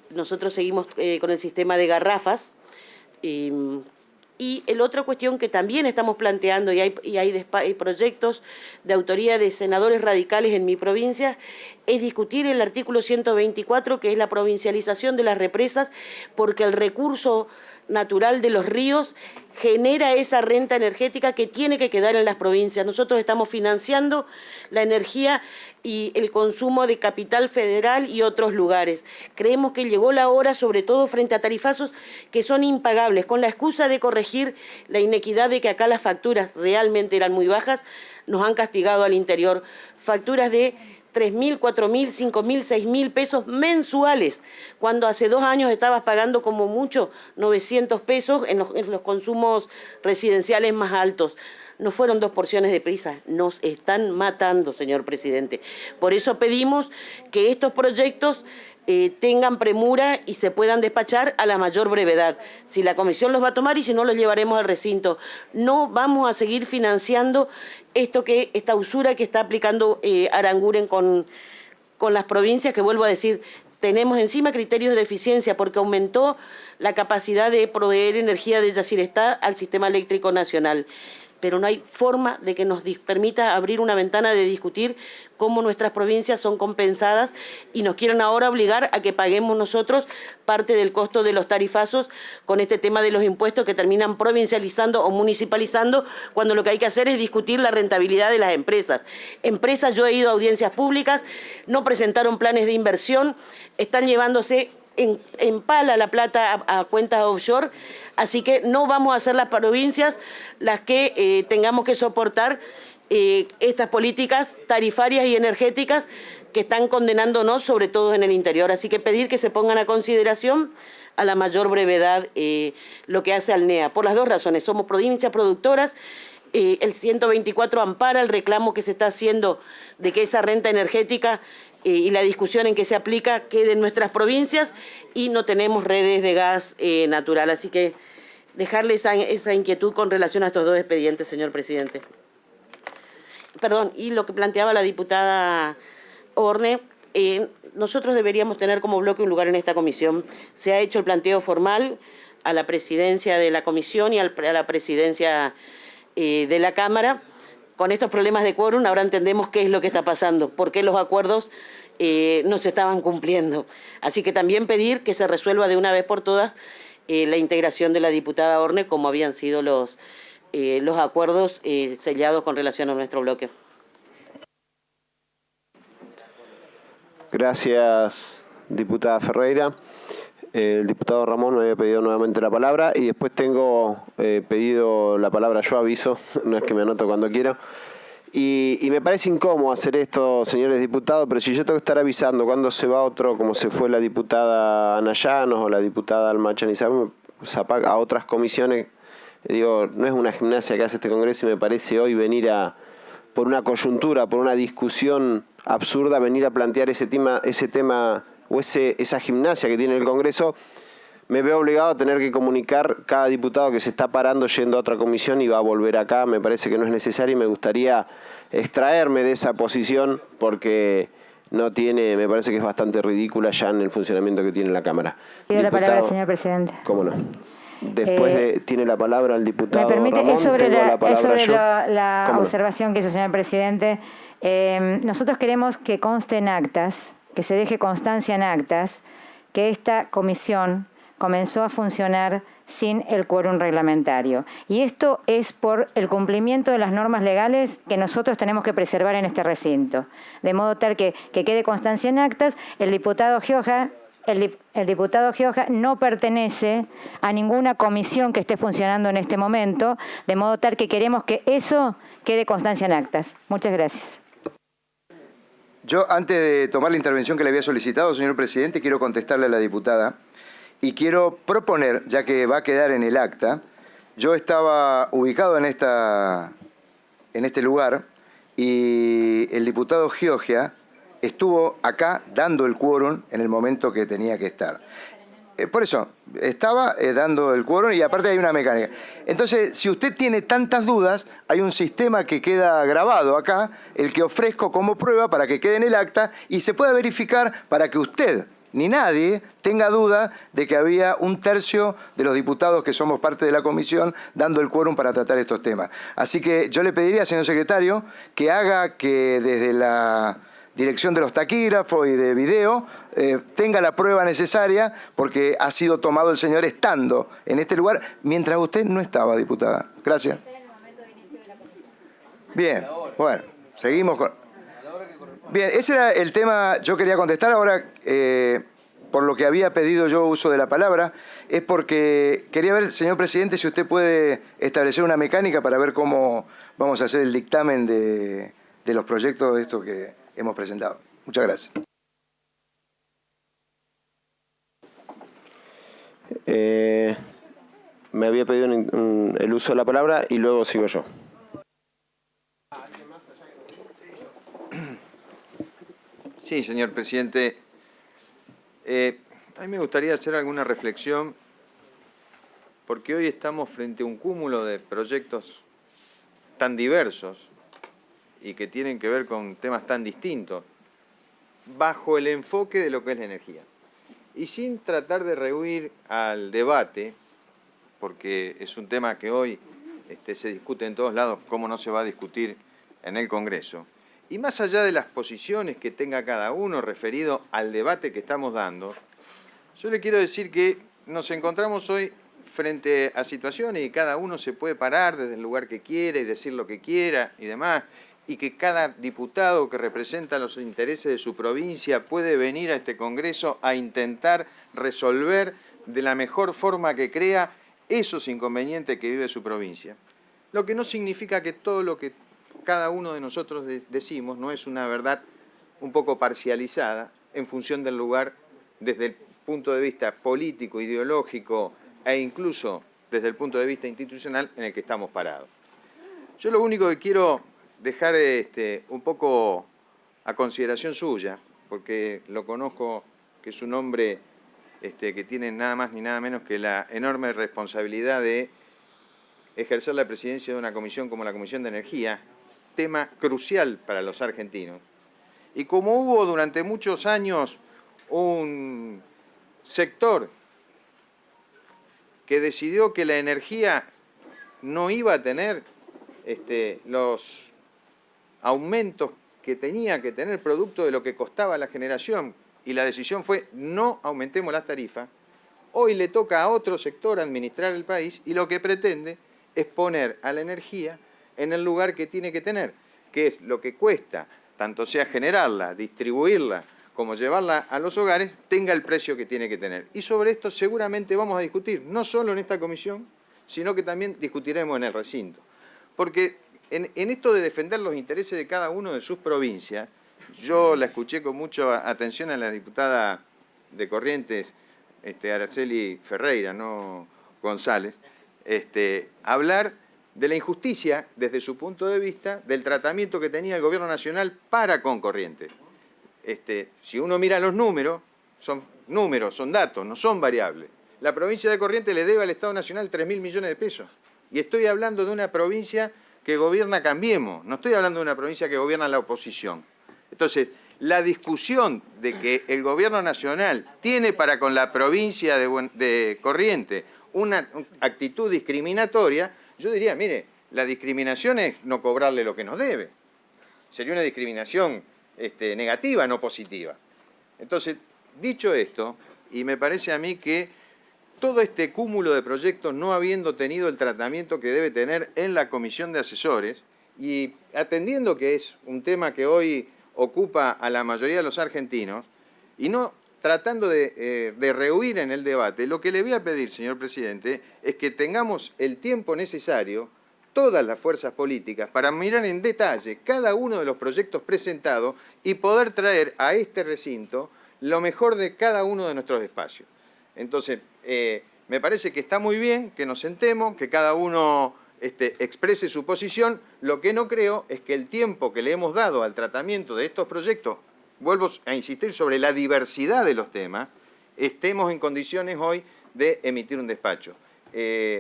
Speaker 8: Nosotros seguimos con el sistema de garrafas. Y la otra cuestión que también estamos planteando, y hay proyectos de autoría de senadores radicales en mi provincia, es discutir el artículo 124, que es la provincialización de las represas, porque el recurso natural de los ríos genera esa renta energética que tiene que quedar en las provincias. Nosotros estamos financiando la energía y el consumo de Capital Federal y otros lugares. Creemos que llegó la hora, sobre todo frente a tarifazos que son impagables, con la excusa de corregir la inequidad de que acá las facturas realmente eran muy bajas, nos han castigado al interior. Facturas de 3.000, 4.000, 5.000, 6.000 pesos mensuales, cuando hace 2 años estabas pagando como mucho 900 pesos en los consumos residenciales más altos. no fueron 2 porciones de pizza, nos están matando, señor presidente. Por eso pedimos que estos proyectos tengan premura y se puedan despachar a la mayor brevedad. Si la comisión los va a tomar y si no los llevaremos al recinto. No vamos a seguir financiando esta usura que está aplicando Aranguren con las provincias, que vuelvo a decir, tenemos encima criterios de eficiencia porque aumentó la capacidad de proveer energía de Yacyretá al sistema eléctrico nacional. Pero no hay forma de que nos permita abrir una ventana de discutir cómo nuestras provincias son compensadas y nos quieren ahora obligar a que paguemos nosotros parte del costo de los tarifazos con este tema de los impuestos que terminan provincializando o municipalizando, cuando lo que hay que hacer es discutir la rentabilidad de las empresas. Empresas, yo he ido a audiencias públicas, no presentaron planes de inversión, están llevándose en pala la plata a cuentas offshore, así que no vamos a ser las provincias las que tengamos que soportar estas políticas tarifarias y energéticas que están condenándonos, sobre todo en el interior. Así que pedir que se pongan a consideración a la mayor brevedad lo que hace Alnea, por las dos razones. Somos provincias productoras. El 124 ampara el reclamo que se está haciendo de que esa renta energética y la discusión en que se aplica quede en nuestras provincias, y no tenemos redes de gas natural. Así que dejarle esa inquietud con relación a estos dos expedientes, señor presidente. Perdón, y lo que planteaba la diputada Orne, nosotros deberíamos tener como bloque un lugar en esta comisión. Se ha hecho el planteo formal a la presidencia de la comisión y a la presidencia de la Cámara. Con estos problemas de quórum ahora entendemos qué es lo que está pasando, por qué los acuerdos no se estaban cumpliendo. Así que también pedir que se resuelva de una vez por todas la integración de la diputada Orne, como habían sido los acuerdos sellados con relación a nuestro bloque.
Speaker 1: Gracias, diputada Ferreira. El diputado Ramón me había pedido nuevamente la palabra y después tengo pedido la palabra yo, aviso, no es que me anoto cuando quiero. Y me parece incómodo hacer esto, señores diputados, pero si yo tengo que estar avisando cuando se va otro, como se fue la diputada Ana Llanos o la diputada Alma Chanizam, a otras comisiones, digo, no es una gimnasia que hace este Congreso y me parece hoy venir por una coyuntura, por una discusión absurda, venir a plantear ese tema o esa gimnasia que tiene el Congreso. Me veo obligado a tener que comunicar cada diputado que se está parando yendo a otra comisión y va a volver acá. Me parece que no es necesario y me gustaría extraerme de esa posición porque me parece que es bastante ridícula ya en el funcionamiento que tiene la Cámara.
Speaker 5: Pido la palabra, señor presidente.
Speaker 1: ¿Cómo no? Después tiene la palabra el diputado
Speaker 5: ¿me permite?
Speaker 1: Ramón.
Speaker 5: Es sobre
Speaker 1: la
Speaker 5: la observación que hizo, señor presidente. Nosotros queremos que conste en actas, que se deje constancia en actas, que esta comisión comenzó a funcionar sin el quórum reglamentario. Y esto es por el cumplimiento de las normas legales que nosotros tenemos que preservar en este recinto. De modo tal que quede constancia en actas. El diputado Gioja no pertenece a ninguna comisión que esté funcionando en este momento, de modo tal que queremos que eso quede constancia en actas. Muchas gracias.
Speaker 3: Yo, antes de tomar la intervención que le había solicitado, señor presidente, quiero contestarle a la diputada y quiero proponer, ya que va a quedar en el acta, yo estaba ubicado en este lugar y el diputado Gioja estuvo acá dando el quórum en el momento que tenía que estar. Por eso, estaba dando el quórum y aparte hay una mecánica. Entonces, si usted tiene tantas dudas, hay un sistema que queda grabado acá, el que ofrezco como prueba para que quede en el acta y se pueda verificar para que usted ni nadie tenga duda de que había un tercio de los diputados que somos parte de la comisión dando el quórum para tratar estos temas. Así que yo le pediría, señor secretario, que haga que desde la dirección de los taquígrafos y de video tenga la prueba necesaria porque ha sido tomado el señor estando en este lugar mientras usted no estaba, diputada. Gracias. Bien, bueno, seguimos con... Bien, ese era el tema, yo quería contestar ahora, por lo que había pedido yo uso de la palabra, es porque quería ver, señor presidente, si usted puede establecer una mecánica para ver cómo vamos a hacer el dictamen de los proyectos de estos que hemos presentado. Muchas gracias.
Speaker 1: Me había pedido el uso de la palabra y luego sigo yo.
Speaker 3: Sí, señor presidente. A mí me gustaría hacer alguna reflexión, porque hoy estamos frente a un cúmulo de proyectos tan diversos y que tienen que ver con temas tan distintos, bajo el enfoque de lo que es la energía. Y sin tratar de rehuir al debate, porque es un tema que hoy se discute en todos lados, cómo no se va a discutir en el Congreso. Y más allá de las posiciones que tenga cada uno referido al debate que estamos dando, yo le quiero decir que nos encontramos hoy frente a situaciones y cada uno se puede parar desde el lugar que quiera y decir lo que quiera y demás, y que cada diputado que representa los intereses de su provincia puede venir a este Congreso a intentar resolver de la mejor forma que crea esos inconvenientes que vive su provincia. Lo que no significa que todo lo que cada uno de nosotros decimos no es una verdad un poco parcializada en función del lugar desde el punto de vista político, ideológico e incluso desde el punto de vista institucional en el que estamos parados. Yo lo único que quiero dejar un poco a consideración suya, porque lo conozco, que es un hombre que tiene nada más ni nada menos que la enorme responsabilidad de ejercer la presidencia de una comisión como la Comisión de Energía, tema crucial para los argentinos. Y como hubo durante muchos años un sector que decidió que la energía no iba a tener los aumentos que tenía que tener producto de lo que costaba la generación, y la decisión fue no aumentemos las tarifas, hoy le toca a otro sector administrar el país y lo que pretende es poner a la energía en el lugar que tiene que tener, que es lo que cuesta, tanto sea generarla, distribuirla, como llevarla a los hogares, tenga el precio que tiene que tener. Y sobre esto seguramente vamos a discutir, no solo en esta comisión, sino que también discutiremos en el recinto. Porque en esto de defender los intereses de cada uno de sus provincias, yo la escuché con mucha atención a la diputada de Corrientes, Araceli Ferreira, no González, hablar de la injusticia, desde su punto de vista, del tratamiento que tenía el Gobierno Nacional para con Corrientes. Si uno mira los números, son datos, no son variables. La provincia de Corrientes le debe al Estado Nacional 3.000 millones de pesos. Y estoy hablando de una provincia que gobierna Cambiemos, no estoy hablando de una provincia que gobierna la oposición. Entonces, la discusión de que el Gobierno Nacional tiene para con la provincia de Corrientes una actitud discriminatoria, yo diría, mire, la discriminación es no cobrarle lo que nos debe. Sería una discriminación negativa, no positiva. Entonces, dicho esto, y me parece a mí que todo este cúmulo de proyectos no habiendo tenido el tratamiento que debe tener en la comisión de asesores, y atendiendo que es un tema que hoy ocupa a la mayoría de los argentinos, y no tratando de rehuir en el debate, lo que le voy a pedir, señor presidente, es que tengamos el tiempo necesario, todas las fuerzas políticas, para mirar en detalle cada uno de los proyectos presentados y poder traer a este recinto lo mejor de cada uno de nuestros espacios. Entonces, me parece que está muy bien que nos sentemos, que cada uno exprese su posición. Lo que no creo es que el tiempo que le hemos dado al tratamiento de estos proyectos, vuelvo a insistir sobre la diversidad de los temas, estemos en condiciones hoy de emitir un despacho.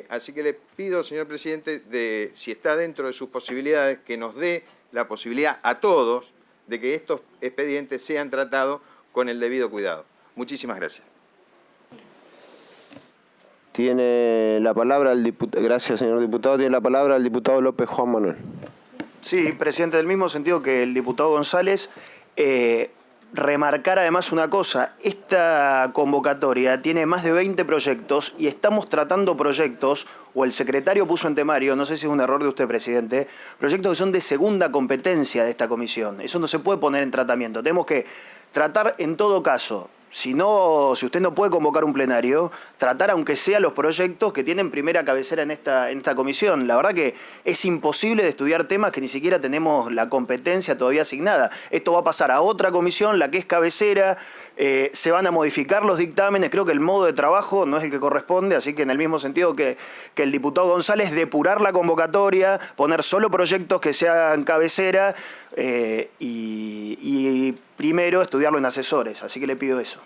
Speaker 3: Así que le pido, señor presidente, si está dentro de sus posibilidades, que nos dé la posibilidad a todos de que estos expedientes sean tratados con el debido cuidado. Muchísimas gracias.
Speaker 1: Tiene la palabra el diputado. Gracias, señor diputado. Tiene la palabra el diputado López Juan Manuel.
Speaker 9: Sí, presidente, del mismo sentido que el diputado González, remarcar además una cosa. Esta convocatoria tiene más de 20 proyectos y estamos tratando proyectos, o el secretario puso en temario, no sé si es un error de usted, presidente, proyectos que son de segunda competencia de esta comisión. Eso no se puede poner en tratamiento. Tenemos que tratar en todo caso, si usted no puede convocar un plenario, tratar aunque sea los proyectos que tienen primera cabecera en esta comisión. La verdad que es imposible de estudiar temas que ni siquiera tenemos la competencia todavía asignada. Esto va a pasar a otra comisión, la que es cabecera. Se van a modificar los dictámenes, creo que el modo de trabajo no es el que corresponde, así que en el mismo sentido que el diputado González, depurar la convocatoria, poner solo proyectos que sean cabecera y primero estudiarlo en asesores, así que le pido eso.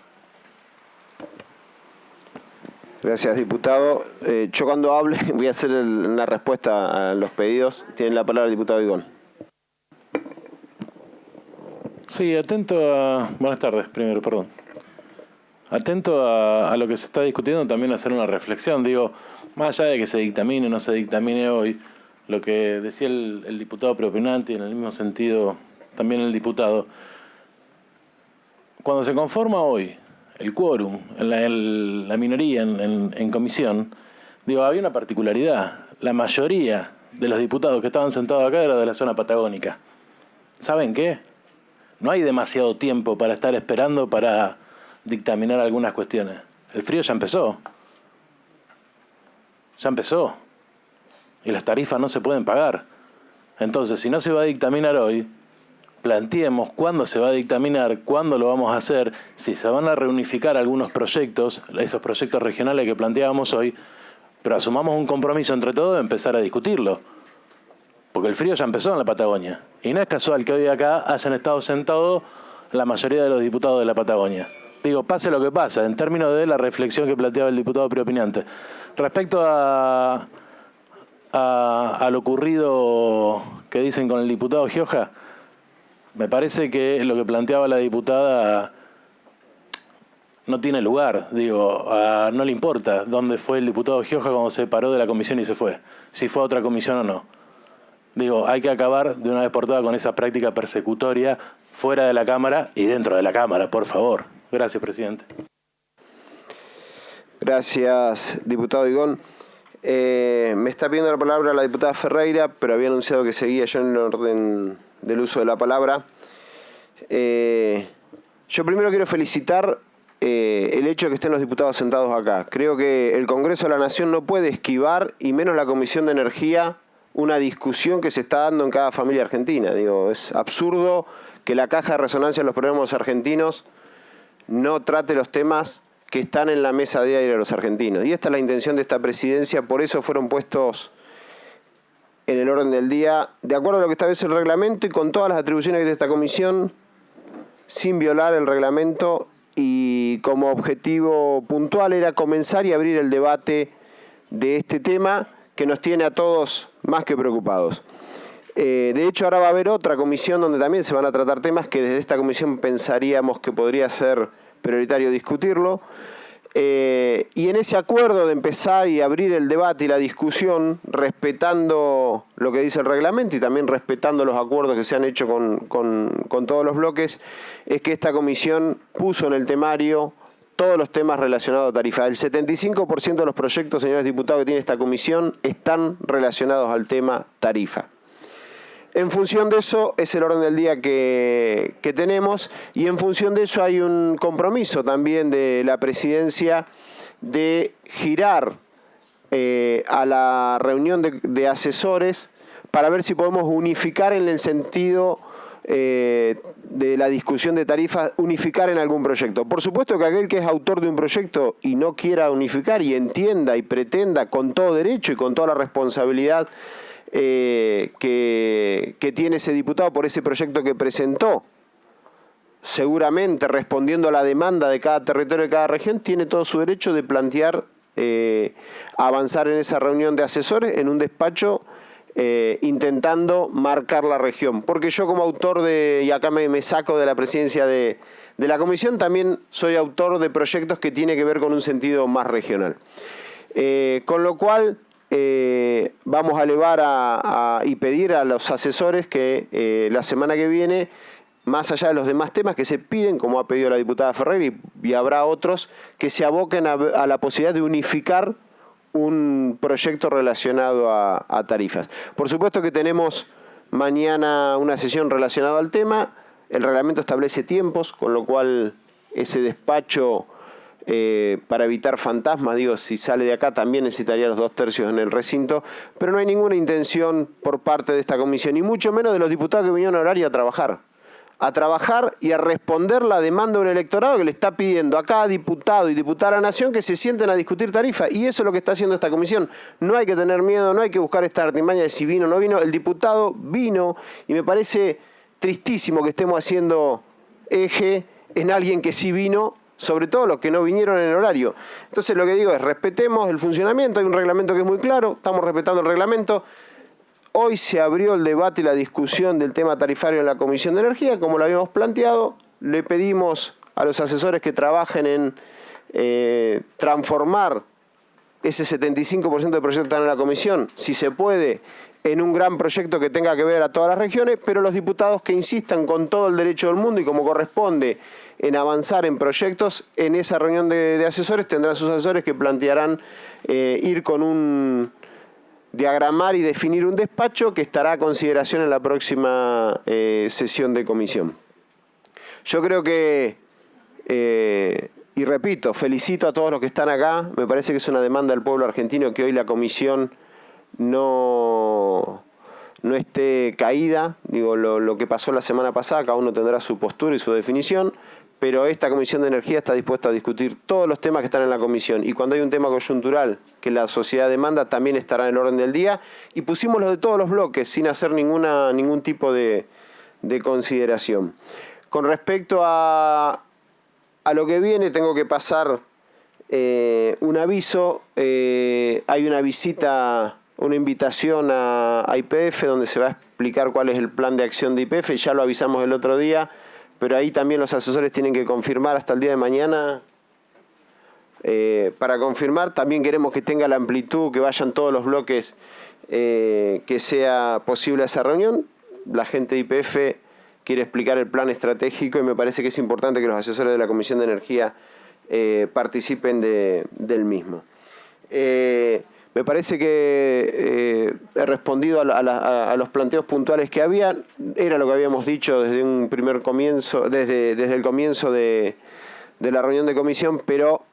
Speaker 1: Gracias, diputado. Yo cuando hable voy a hacer una respuesta a los pedidos. Tiene la palabra el diputado Vigón.
Speaker 10: Sí, atento a... Buenas tardes, primero, perdón. Atento a lo que se está discutiendo, también hacer una reflexión. Digo, más allá de que se dictamine o no se dictamine hoy, lo que decía el diputado preopinante y en el mismo sentido también el diputado, cuando se conforma hoy el quórum, la minoría en comisión, digo, había una particularidad. La mayoría de los diputados que estaban sentados acá era de la zona patagónica. ¿Saben qué? No hay demasiado tiempo para estar esperando para dictaminar algunas cuestiones. El frío ya empezó. Ya empezó. Y las tarifas no se pueden pagar. Entonces, si no se va a dictaminar hoy, planteemos cuándo se va a dictaminar, cuándo lo vamos a hacer, si se van a reunificar algunos proyectos, esos proyectos regionales que planteábamos hoy, pero asumamos un compromiso entre todos de empezar a discutirlo. Porque el frío ya empezó en la Patagonia. Y no es casual que hoy acá hayan estado sentados la mayoría de los diputados de la Patagonia. Digo, pase lo que pasa, en términos de la reflexión que planteaba el diputado preopinante. Respecto a lo ocurrido que dicen con el diputado Gioja, me parece que lo que planteaba la diputada no tiene lugar. Digo, no le importa dónde fue el diputado Gioja cuando se paró de la comisión y se fue, si fue a otra comisión o no. Digo, hay que acabar de una vez por todas con esa práctica persecutoria fuera de la Cámara y dentro de la Cámara, por favor. Gracias, presidente.
Speaker 1: Gracias, diputado Vigón. Me está pidiendo la palabra la diputada Ferreira, pero había anunciado que seguía yo en el orden del uso de la palabra. Yo primero quiero felicitar el hecho de que estén los diputados sentados acá. Creo que el Congreso de la Nación no puede esquivar, y menos la Comisión de Energía, una discusión que se está dando en cada familia argentina. Digo, es absurdo que la caja de resonancia de los problemas argentinos no trate los temas que están en la mesa diaria de los argentinos. Y esta es la intención de esta presidencia, por eso fueron puestos en el orden del día, de acuerdo a lo que establece el reglamento y con todas las atribuciones que tiene esta comisión, sin violar el reglamento, y como objetivo puntual era comenzar y abrir el debate de este tema que nos tiene a todos más que preocupados. De hecho, ahora va a haber otra comisión donde también se van a tratar temas que desde esta comisión pensaríamos que podría ser prioritario discutirlo. Y en ese acuerdo de empezar y abrir el debate y la discusión, respetando lo que dice el reglamento y también respetando los acuerdos que se han hecho con todos los bloques, es que esta comisión puso en el temario todos los temas relacionados a tarifa. El 75% de los proyectos, señores diputados, que tiene esta comisión están relacionados al tema tarifa. En función de eso es el orden del día que tenemos, y en función de eso hay un compromiso también de la presidencia de girar a la reunión de asesores para ver si podemos unificar en el sentido de la discusión de tarifas, unificar en algún proyecto. Por supuesto que aquel que es autor de un proyecto y no quiera unificar y entienda y pretenda con todo derecho y con toda la responsabilidad que tiene ese diputado por ese proyecto que presentó, seguramente respondiendo a la demanda de cada territorio, de cada región, tiene todo su derecho de plantear avanzar en esa reunión de asesores en un despacho intentando marcar la región. Porque yo como autor y acá me saco de la presidencia de la comisión, también soy autor de proyectos que tienen que ver con un sentido más regional. Con lo cual vamos a elevar y pedir a los asesores que la semana que viene, más allá de los demás temas que se piden, como ha pedido la diputada Ferreira, y habrá otros, que se aboquen a la posibilidad de unificar un proyecto relacionado a tarifas. Por supuesto que tenemos mañana una sesión relacionada al tema. El reglamento establece tiempos, con lo cual ese despacho, para evitar fantasmas, digo, si sale de acá también necesitaría los 2/3 en el recinto, pero no hay ninguna intención por parte de esta comisión, y mucho menos de los diputados que vinieron a orar y a trabajar. a trabajar y a responder la demanda de un electorado que le está pidiendo a cada diputado y diputada de la Nación que se sienten a discutir tarifa. Y eso es lo que está haciendo esta comisión. No hay que tener miedo, no hay que buscar esta artimaña de si vino o no vino. El diputado vino y me parece tristísimo que estemos haciendo eje en alguien que sí vino, sobre todo los que no vinieron en el horario. Entonces lo que digo es, respetemos el funcionamiento, hay un reglamento que es muy claro, estamos respetando el reglamento. Hoy se abrió el debate y la discusión del tema tarifario en la Comisión de Energía, como lo habíamos planteado. Le pedimos a los asesores que trabajen en transformar ese 75% de proyectos que están en la Comisión, si se puede, en un gran proyecto que tenga que ver a todas las regiones, pero los diputados que insistan con todo el derecho del mundo y como corresponde en avanzar en proyectos, en esa reunión de asesores tendrán sus asesores que plantearán ir con un diagramar y definir un despacho que estará a consideración en la próxima sesión de comisión. Yo creo que, y repito, felicito a todos los que están acá. Me parece que es una demanda del pueblo argentino que hoy la comisión no esté caída. Digo, lo que pasó la semana pasada, cada uno tendrá su postura y su definición, pero esta Comisión de Energía está dispuesta a discutir todos los temas que están en la comisión. Y cuando hay un tema coyuntural que la sociedad demanda, también estará en el orden del día. Y pusimos los de todos los bloques, sin hacer ningún tipo de consideración. Con respecto a lo que viene, tengo que pasar un aviso. Hay una visita, una invitación a YPF, donde se va a explicar cuál es el plan de acción de YPF. Ya lo avisamos el otro día. Pero ahí también los asesores tienen que confirmar hasta el día de mañana. Para confirmar, también queremos que tenga la amplitud, que vayan todos los bloques, que sea posible esa reunión. La gente de YPF quiere explicar el plan estratégico y me parece que es importante que los asesores de la Comisión de Energía participen del mismo. Me parece que he respondido a los planteos puntuales que había. Era lo que habíamos dicho desde un primer comienzo, desde el comienzo de la reunión de comisión, pero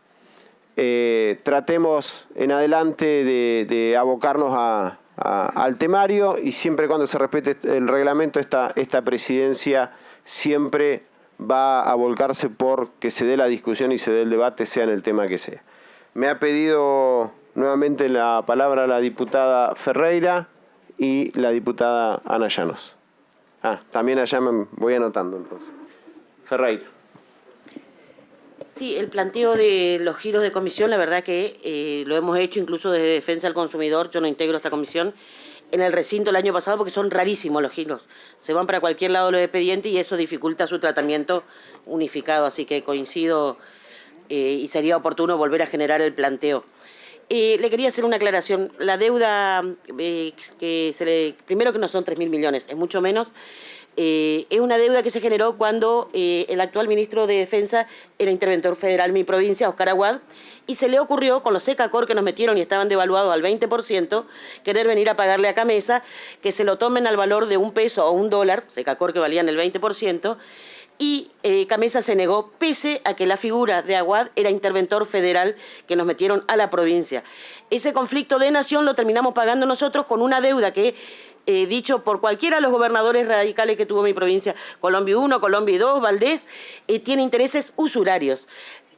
Speaker 1: tratemos en adelante de abocarnos al temario y siempre cuando se respete el reglamento, esta presidencia siempre va a volcarse por que se dé la discusión y se dé el debate, sea en el tema que sea. Me ha pedido nuevamente la palabra la diputada Ferreira y la diputada Ana Llanos. También allá me voy anotando entonces. Ferreira.
Speaker 8: Sí, el planteo de los giros de comisión, la verdad que lo hemos hecho incluso desde Defensa del Consumidor. Yo no integro esta comisión en el recinto el año pasado porque son rarísimos los giros. Se van para cualquier lado los expedientes y eso dificulta su tratamiento unificado. Así que coincido y sería oportuno volver a generar el planteo. Le quería hacer una aclaración. La deuda, primero que no son 3.000 millones, es mucho menos. Es una deuda que se generó cuando el actual ministro de Defensa era interventor federal en mi provincia, Oscar Aguad, y se le ocurrió, con los SECACOR que nos metieron y estaban devaluados al 20%, querer venir a pagarle a Camesa, que se lo tomen al valor de $1 o $1, SECACOR que valían el 20%, y Camesa se negó, pese a que la figura de Aguad era interventor federal que nos metieron a la provincia. Ese conflicto de nación lo terminamos pagando nosotros con una deuda que, dicho por cualquiera de los gobernadores radicales que tuvo mi provincia, Colombia 1, Colombia 2, Valdés, tiene intereses usurarios.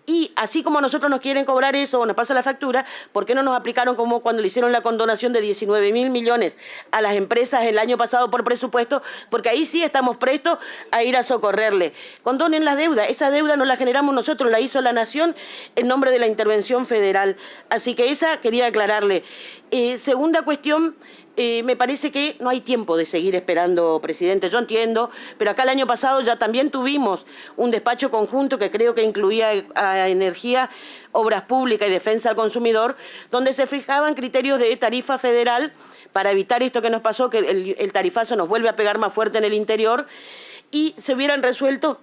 Speaker 8: Y así como a nosotros nos quieren cobrar eso o nos pasa la factura, ¿por qué no nos aplicaron como cuando le hicieron la condonación de 19.000 millones a las empresas el año pasado por presupuesto? Porque ahí sí estamos prestos a ir a socorrerle. Condonen la deuda. Esa deuda no la generamos nosotros, la hizo la Nación en nombre de la intervención federal. Así que esa quería aclararle. Segunda cuestión. Me parece que no hay tiempo de seguir esperando, presidente. Yo entiendo, pero acá el año pasado ya también tuvimos un despacho conjunto que creo que incluía a Energía, Obras Públicas y Defensa al Consumidor, donde se fijaban criterios de tarifa federal para evitar esto que nos pasó, que el tarifazo nos vuelve a pegar más fuerte en el interior, y se hubieran resuelto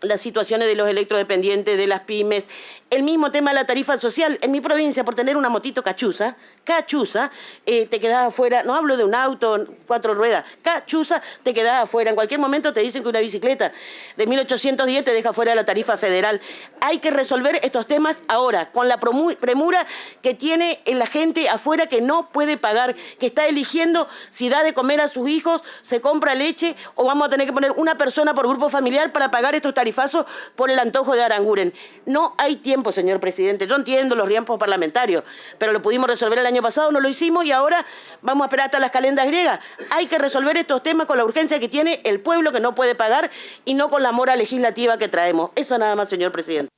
Speaker 8: las situaciones de los electrodependientes, de las pymes, el mismo tema de la tarifa social. En mi provincia, por tener una motito cachuza, te quedás afuera, no hablo de un auto, 4 ruedas, cachuza, te quedás afuera. En cualquier momento te dicen que una bicicleta de 1.810 te deja fuera de la tarifa federal. Hay que resolver estos temas ahora, con la premura que tiene la gente afuera que no puede pagar, que está eligiendo si da de comer a sus hijos, se compra leche o vamos a tener que poner una persona por grupo familiar para pagar estos tarifazos por el antojo de Aranguren. No hay tiempo, señor presidente. Yo entiendo los tiempos parlamentarios, pero lo pudimos resolver el año pasado, no lo hicimos y ahora vamos a esperar hasta las calendas griegas. Hay que resolver estos temas con la urgencia que tiene el pueblo que no puede pagar y no con la mora legislativa que traemos. Eso nada más, señor presidente.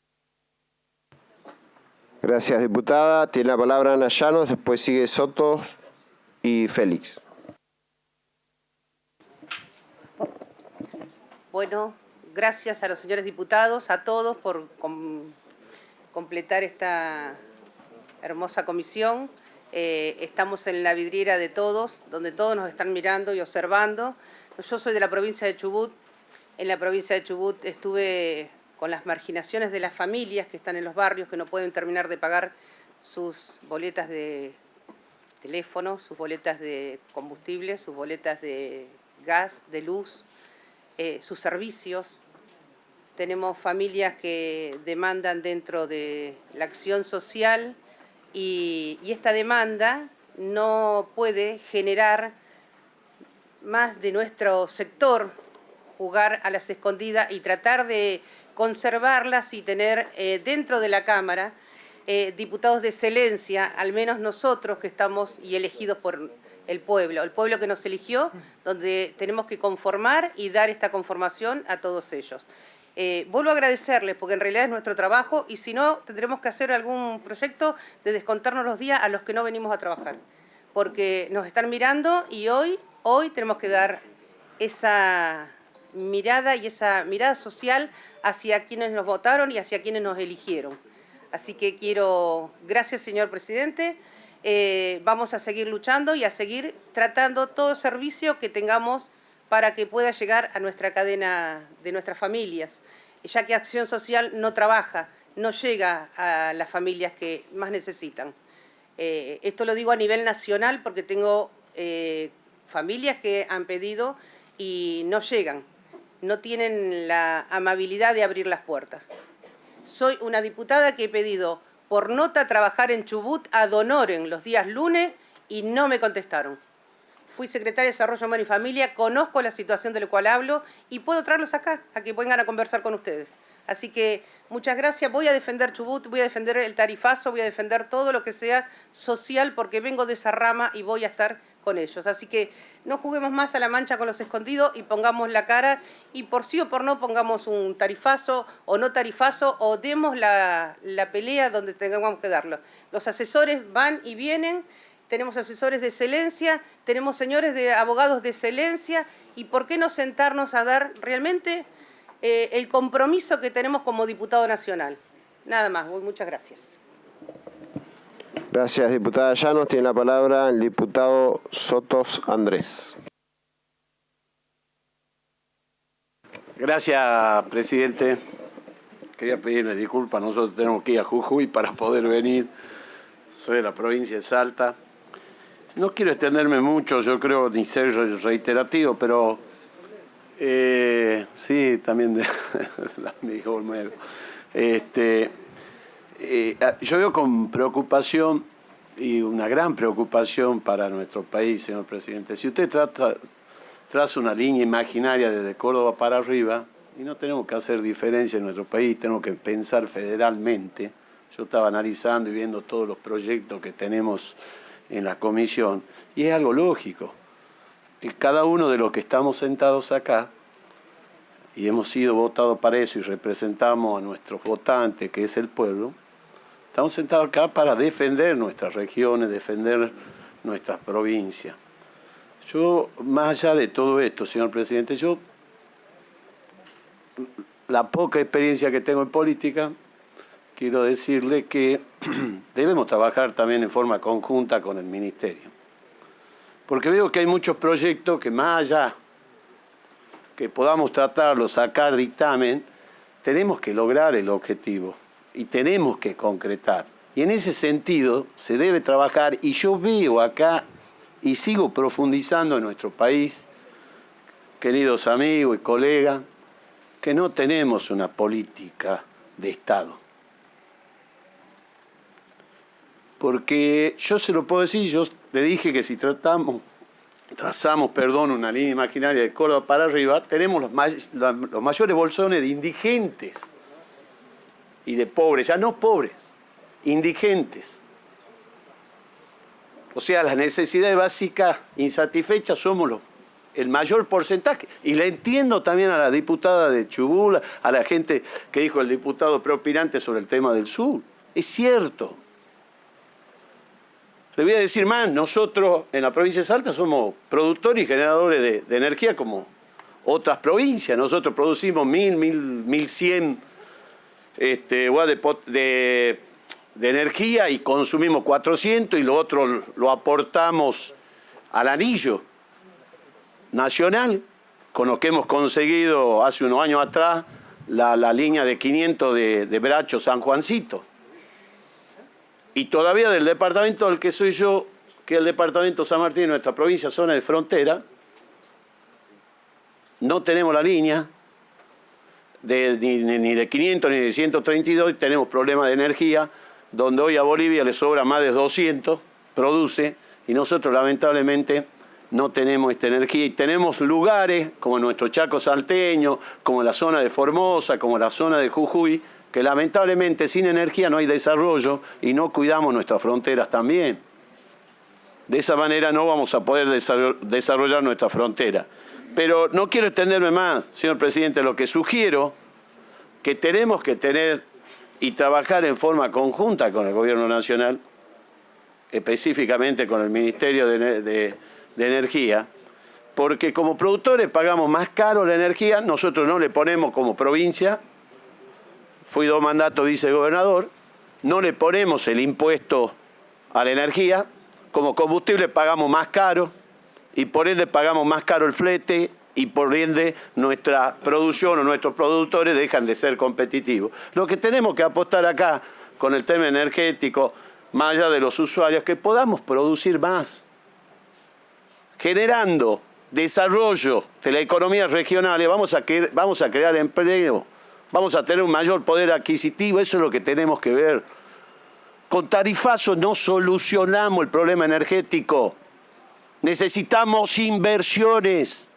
Speaker 1: Gracias, diputada. Tiene la palabra Ana Llanos, después sigue Soto y Félix.
Speaker 11: Bueno, gracias a los señores diputados, a todos por completar esta hermosa comisión. Estamos en la vidriera de todos, donde todos nos están mirando y observando. Yo soy de la provincia de Chubut. En la provincia de Chubut estuve con las marginaciones de las familias que están en los barrios, que no pueden terminar de pagar sus boletas de teléfono, sus boletas de combustible, sus boletas de gas, de luz, sus servicios. Tenemos familias que demandan dentro de la acción social y esta demanda no puede generar más de nuestro sector jugar a las escondidas y tratar de conservarlas y tener dentro de la Cámara diputados de excelencia, al menos nosotros que estamos y elegidos por el pueblo que nos eligió, donde tenemos que conformar y dar esta conformación a todos ellos. Vuelvo a agradecerles porque en realidad es nuestro trabajo y si no tendremos que hacer algún proyecto de descontarnos los días a los que no venimos a trabajar, porque nos están mirando y hoy tenemos que dar esa mirada y esa mirada social hacia quienes nos votaron y hacia quienes nos eligieron. Así que gracias señor presidente, vamos a seguir luchando y a seguir tratando todo servicio que tengamos para que pueda llegar a nuestra cadena de nuestras familias, ya que Acción Social no trabaja, no llega a las familias que más necesitan. Esto lo digo a nivel nacional porque tengo familias que han pedido y no llegan, no tienen la amabilidad de abrir las puertas. Soy una diputada que he pedido por nota trabajar en Chubut ad honorem los días lunes y no me contestaron. Fui secretaria de Desarrollo Humano y Familia, conozco la situación de la cual hablo y puedo traerlos acá, a que vengan a conversar con ustedes. Así que muchas gracias, voy a defender Chubut, voy a defender el tarifazo, voy a defender todo lo que sea social porque vengo de esa rama y voy a estar con ellos. Así que no juguemos más a la mancha con los escondidos y pongamos la cara y por sí o por no pongamos un tarifazo o no tarifazo o demos la pelea donde tengamos que darlo. Los asesores van y vienen. Tenemos asesores de excelencia, tenemos señores de abogados de excelencia y ¿por qué no sentarnos a dar realmente el compromiso que tenemos como diputado nacional? Nada más, muchas gracias.
Speaker 1: Gracias, diputada Llanos. Tiene la palabra el diputado Sotos Andrés.
Speaker 12: Gracias, presidente. Quería pedirle disculpas, nosotros tenemos que ir a Jujuy para poder venir. Soy de la provincia de Salta. No quiero extenderme mucho, yo creo, ni ser reiterativo, pero sí, también de la amiga Olmedo. Yo veo con preocupación y una gran preocupación para nuestro país, señor presidente. Si usted traza una línea imaginaria desde Córdoba para arriba, y no tenemos que hacer diferencia en nuestro país, tenemos que pensar federalmente. Yo estaba analizando y viendo todos los proyectos que tenemos en la comisión, y es algo lógico. Que cada uno de los que estamos sentados acá, y hemos sido votados para eso y representamos a nuestros votantes, que es el pueblo, estamos sentados acá para defender nuestras regiones, defender nuestras provincias. Yo, más allá de todo esto, señor presidente, la poca experiencia que tengo en política, quiero decirle que debemos trabajar también en forma conjunta con el Ministerio. Porque veo que hay muchos proyectos que más allá que podamos tratarlos, sacar dictamen, tenemos que lograr el objetivo y tenemos que concretar. Y en ese sentido se debe trabajar, y yo veo acá y sigo profundizando en nuestro país, queridos amigos y colegas, que no tenemos una política de Estado. Porque yo se lo puedo decir, yo le dije que si trazamos una línea imaginaria de Córdoba para arriba, tenemos los mayores bolsones de indigentes y de pobres, ya no pobres, indigentes. O sea, las necesidades básicas insatisfechas somos el mayor porcentaje. Y le entiendo también a la diputada de Chubut, a la gente que dijo el diputado preopinante sobre el tema del sur. Es cierto. Le voy a decir más, nosotros en la provincia de Salta somos productores y generadores de energía como otras provincias. Nosotros producimos 1.100 watts de energía y consumimos 400, y lo otro lo aportamos al anillo nacional, con lo que hemos conseguido hace unos años atrás la línea de 500 de Bracho San Juancito. Y todavía del departamento al que soy yo, que es el departamento San Martín, nuestra provincia, zona de frontera, no tenemos la línea ni de 500 ni de 132, y tenemos problemas de energía, donde hoy a Bolivia le sobra más de 200, produce, y nosotros lamentablemente no tenemos esta energía. Y tenemos lugares como nuestro Chaco salteño, como la zona de Formosa, como la zona de Jujuy, que lamentablemente sin energía no hay desarrollo y no cuidamos nuestras fronteras también. De esa manera no vamos a poder desarrollar nuestra frontera. Pero no quiero extenderme más, señor presidente. Lo que sugiero que tenemos que tener y trabajar en forma conjunta con el Gobierno Nacional, específicamente con el Ministerio de Energía, porque como productores pagamos más caro la energía, nosotros no le ponemos como provincia, fui 2 mandatos vicegobernador, no le ponemos el impuesto a la energía, como combustible pagamos más caro, y por ende pagamos más caro el flete, y por ende nuestra producción o nuestros productores dejan de ser competitivos. Lo que tenemos que apostar acá con el tema energético, más allá de los usuarios, que podamos producir más, generando desarrollo de la economía regional. Vamos a crear empleo, vamos a tener un mayor poder adquisitivo. Eso es lo que tenemos que ver. Con tarifazos no solucionamos el problema energético. Necesitamos inversiones.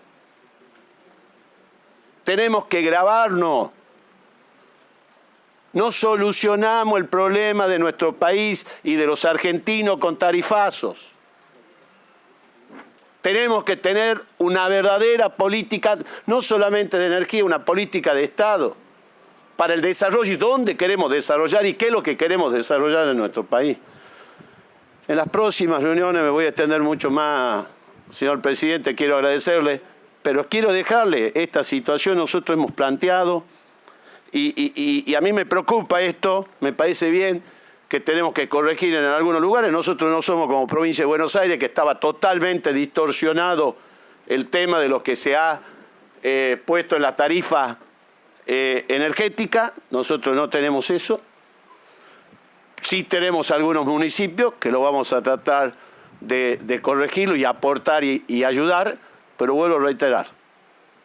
Speaker 12: Tenemos que grabarnos. No solucionamos el problema de nuestro país y de los argentinos con tarifazos. Tenemos que tener una verdadera política, no solamente de energía, una política de Estado para el desarrollo y dónde queremos desarrollar y qué es lo que queremos desarrollar en nuestro país. En las próximas reuniones me voy a extender mucho más, señor presidente, quiero agradecerle, pero quiero dejarle esta situación. Nosotros hemos planteado, y a mí me preocupa esto, me parece bien que tenemos que corregir en algunos lugares. Nosotros no somos como provincia de Buenos Aires, que estaba totalmente distorsionado el tema de lo que se ha puesto en la tarifa energética. Nosotros no tenemos eso. Sí tenemos algunos municipios que lo vamos a tratar de corregirlo y aportar y ayudar, pero vuelvo a reiterar,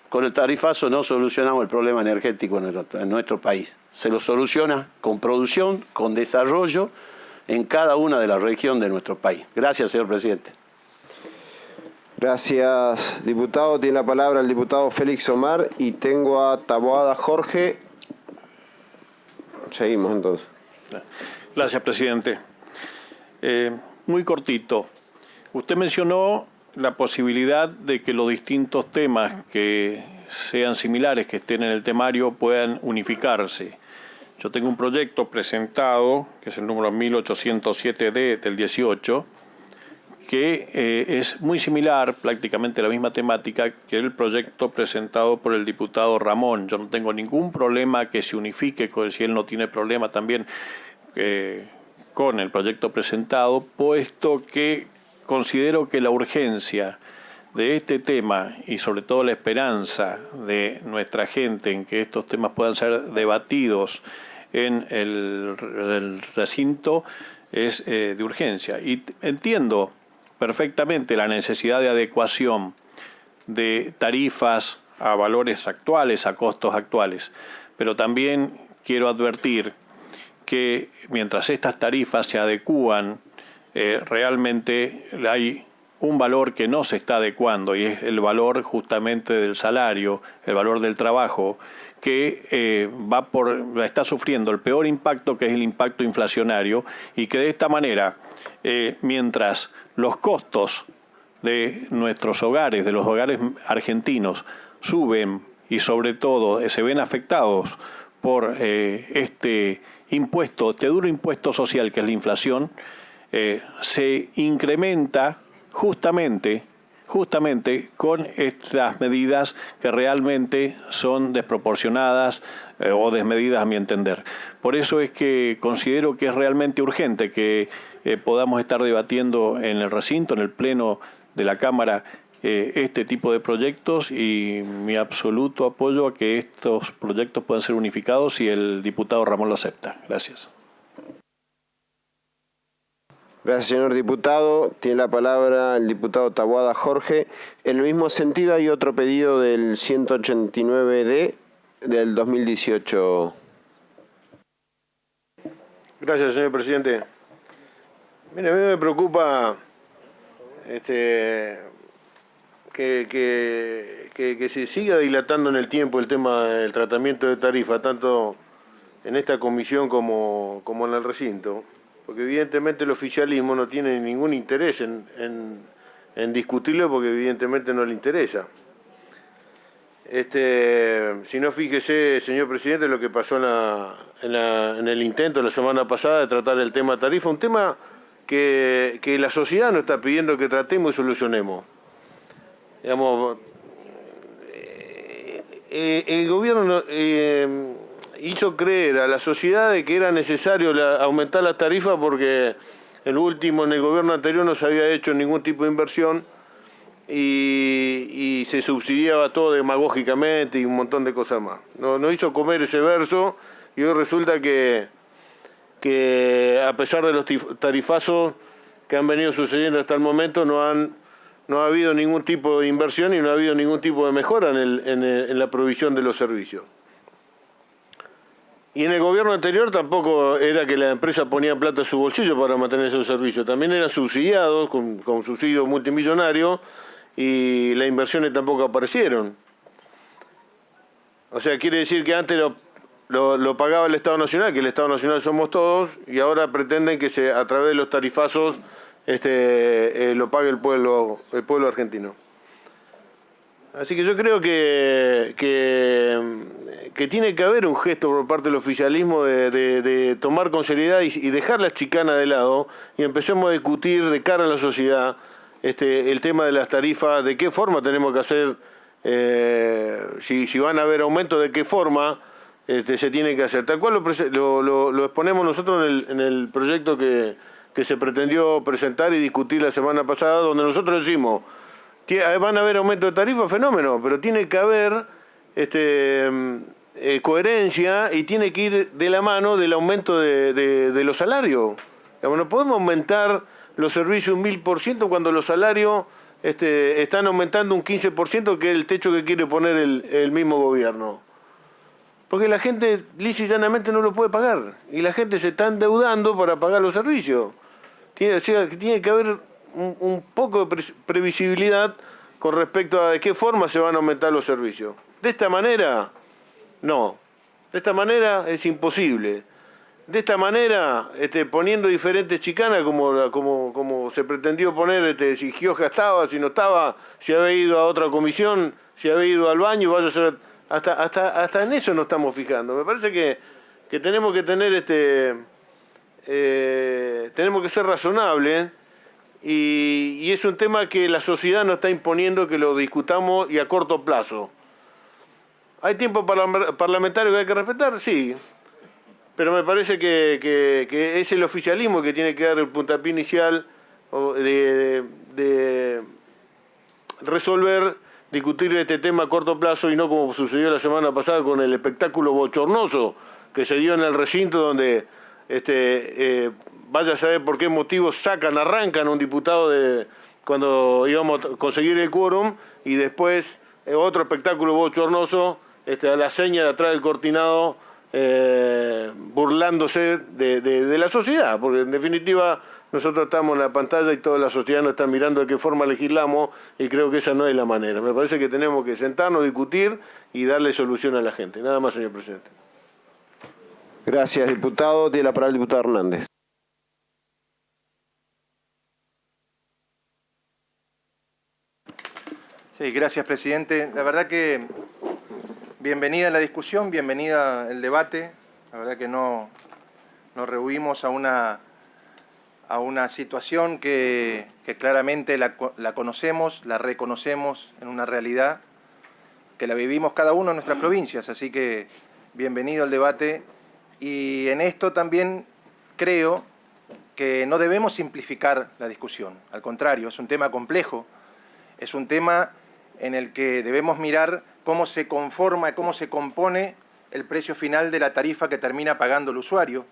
Speaker 12: con el tarifazo no solucionamos el problema energético en nuestro país. Se lo soluciona con producción, con desarrollo en cada una de las regiones de nuestro país. Gracias, señor presidente.
Speaker 1: Gracias, diputado. Tiene la palabra el diputado Félix Omar y tengo a Taboada Jorge. Seguimos entonces.
Speaker 13: Gracias, presidente. Muy cortito. Usted mencionó la posibilidad de que los distintos temas que sean similares, que estén en el temario, puedan unificarse. Yo tengo un proyecto presentado, que es el número 1807D del 18, que es muy similar, prácticamente la misma temática que el proyecto presentado por el diputado Ramón. Yo no tengo ningún problema que se unifique, si él no tiene problema también con el proyecto presentado, puesto que considero que la urgencia de este tema y sobre todo la esperanza de nuestra gente en que estos temas puedan ser debatidos en el recinto es de urgencia. Y entiendo perfectamente la necesidad de adecuación de tarifas a valores actuales, a costos actuales, pero también quiero advertir que mientras estas tarifas se adecúan, realmente hay un valor que no se está adecuando y es el valor justamente del salario, el valor del trabajo, que está sufriendo el peor impacto, que es el impacto inflacionario, y que de esta manera, mientras los costos de nuestros hogares, de los hogares argentinos, suben y sobre todo se ven afectados por este impuesto, este duro impuesto social que es la inflación, se incrementa justamente con estas medidas que realmente son desproporcionadas o desmedidas a mi entender. Por eso es que considero que es realmente urgente que podamos estar debatiendo en el recinto, en el pleno de la Cámara, este tipo de proyectos, y mi absoluto apoyo a que estos proyectos puedan ser unificados si el diputado Ramón lo acepta. Gracias.
Speaker 1: Gracias, señor diputado. Tiene la palabra el diputado Taboada Jorge. En el mismo sentido hay otro pedido del 189D del 2018.
Speaker 12: Gracias, señor presidente. Mire, a mí me preocupa que se siga dilatando en el tiempo el tema del tratamiento de tarifa, tanto en esta comisión como en el recinto, porque evidentemente el oficialismo no tiene ningún interés en discutirlo, porque evidentemente no le interesa. Si no, fíjese, señor presidente, lo que pasó en el intento la semana pasada de tratar el tema tarifa, un tema que la sociedad nos está pidiendo que tratemos y solucionemos. Digamos, el gobierno hizo creer a la sociedad de que era necesario aumentar las tarifas porque en el gobierno anterior no se había hecho ningún tipo de inversión y se subsidiaba todo demagógicamente y un montón de cosas más. No hizo comer ese verso, y hoy resulta que a pesar de los tarifazos que han venido sucediendo hasta el momento no ha habido ningún tipo de inversión y no ha habido ningún tipo de mejora en la provisión de los servicios. Y en el gobierno anterior tampoco era que la empresa ponía plata en su bolsillo para mantener esos servicios. También eran subsidiados con subsidios multimillonarios y las inversiones tampoco aparecieron. O sea, quiere decir que antes lo pagaba el Estado Nacional, que el Estado Nacional somos todos, y ahora pretenden que a través de los tarifazos lo pague el pueblo argentino. Así que yo creo que tiene que haber un gesto por parte del oficialismo de tomar con seriedad y dejar la chicana de lado y empecemos a discutir de cara a la sociedad el tema de las tarifas, de qué forma tenemos que hacer, si van a haber aumentos, de qué forma se tiene que hacer. Tal cual lo exponemos nosotros en el proyecto que se pretendió presentar y discutir la semana pasada, donde nosotros decimos: van a haber aumentos de tarifas, fenómeno, pero tiene que haber coherencia y tiene que ir de la mano del aumento de los salarios. Digamos, no podemos aumentar los servicios un 1000% cuando los salarios están aumentando un 15%, que es el techo que quiere poner el mismo gobierno. Porque la gente lisa y llanamente no lo puede pagar. Y la gente se está endeudando para pagar los servicios. Tiene que haber un poco de previsibilidad con respecto a de qué forma se van a aumentar los servicios. De esta manera, no. De esta manera es imposible. De esta manera, poniendo diferentes chicanas, como se pretendió poner, si Gioja estaba, si no estaba, si había ido a otra comisión, si había ido al baño, vaya a ser... Hasta en eso nos estamos fijando. Me parece que tenemos que tener tenemos que ser razonables, y es un tema que la sociedad nos está imponiendo que lo discutamos y a corto plazo. ¿Hay tiempo parlamentario que hay que respetar? Sí. Pero me parece que es el oficialismo que tiene que dar el puntapié inicial de
Speaker 13: resolver, discutir este tema a corto plazo y no como sucedió la semana pasada con el espectáculo bochornoso que se dio en el recinto donde vaya a saber por qué motivos arrancan a un diputado cuando íbamos a conseguir el quórum y después otro espectáculo bochornoso a la seña de atrás del cortinado burlándose de la sociedad, porque en definitiva nosotros estamos en la pantalla y toda la sociedad nos está mirando de qué forma legislamos y creo que esa no es la manera. Me parece que tenemos que sentarnos, discutir y darle solución a la gente. Nada más, señor presidente.
Speaker 1: Gracias, diputado. Tiene la palabra el diputado Hernández.
Speaker 3: Sí, gracias, presidente. La verdad que bienvenida la discusión, bienvenida el debate. La verdad que nos rehuimos a una situación que claramente la conocemos, la reconocemos en una realidad que la vivimos cada uno en nuestras provincias. Así que bienvenido al debate. Y en esto también creo que no debemos simplificar la discusión. Al contrario, es un tema complejo, es un tema en el que debemos mirar cómo se conforma, cómo se compone el precio final de la tarifa que termina pagando el usuario.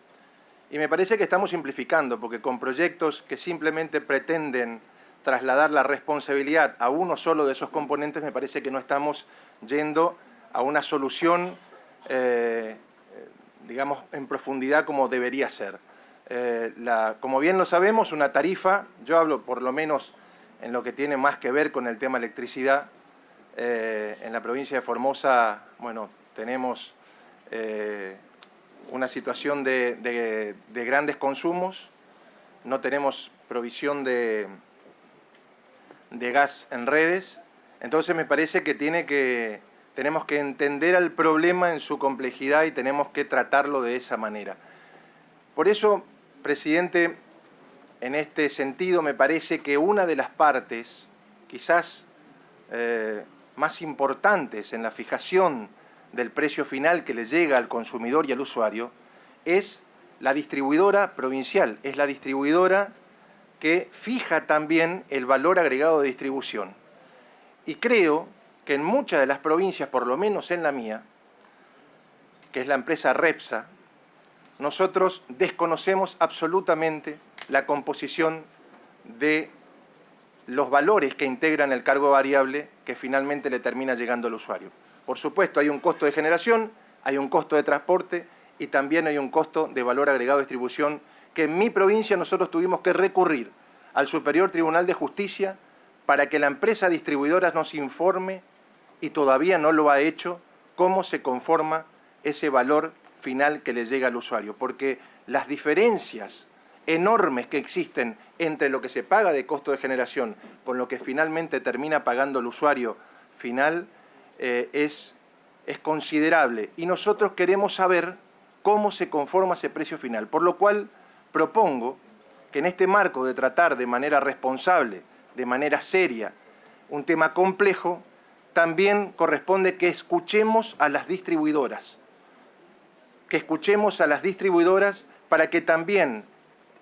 Speaker 3: Y me parece que estamos simplificando, porque con proyectos que simplemente pretenden trasladar la responsabilidad a uno solo de esos componentes, me parece que no estamos yendo a una solución digamos, en profundidad como debería ser. Como bien lo sabemos, una tarifa, yo hablo por lo menos en lo que tiene más que ver con el tema electricidad, en la provincia de Formosa, bueno, tenemos una situación de grandes consumos, no tenemos provisión de gas en redes, entonces me parece que tenemos que entender al problema en su complejidad y tenemos que tratarlo de esa manera. Por eso, presidente, en este sentido me parece que una de las partes, quizás más importantes en la fijación del precio final que le llega al consumidor y al usuario, es la distribuidora provincial, es la distribuidora que fija también el valor agregado de distribución. Y creo que en muchas de las provincias, por lo menos en la mía, que es la empresa Repsa, nosotros desconocemos absolutamente la composición de los valores que integran el cargo variable que finalmente le termina llegando al usuario. Por supuesto, hay un costo de generación, hay un costo de transporte y también hay un costo de valor agregado de distribución que en mi provincia nosotros tuvimos que recurrir al Superior Tribunal de Justicia para que la empresa distribuidora nos informe, y todavía no lo ha hecho, cómo se conforma ese valor final que le llega al usuario. Porque las diferencias enormes que existen entre lo que se paga de costo de generación con lo que finalmente termina pagando el usuario final es considerable. Y nosotros queremos saber cómo se conforma ese precio final. Por lo cual propongo que en este marco de tratar de manera responsable, de manera seria, un tema complejo, también corresponde que escuchemos a las distribuidoras. Que escuchemos a las distribuidoras para que también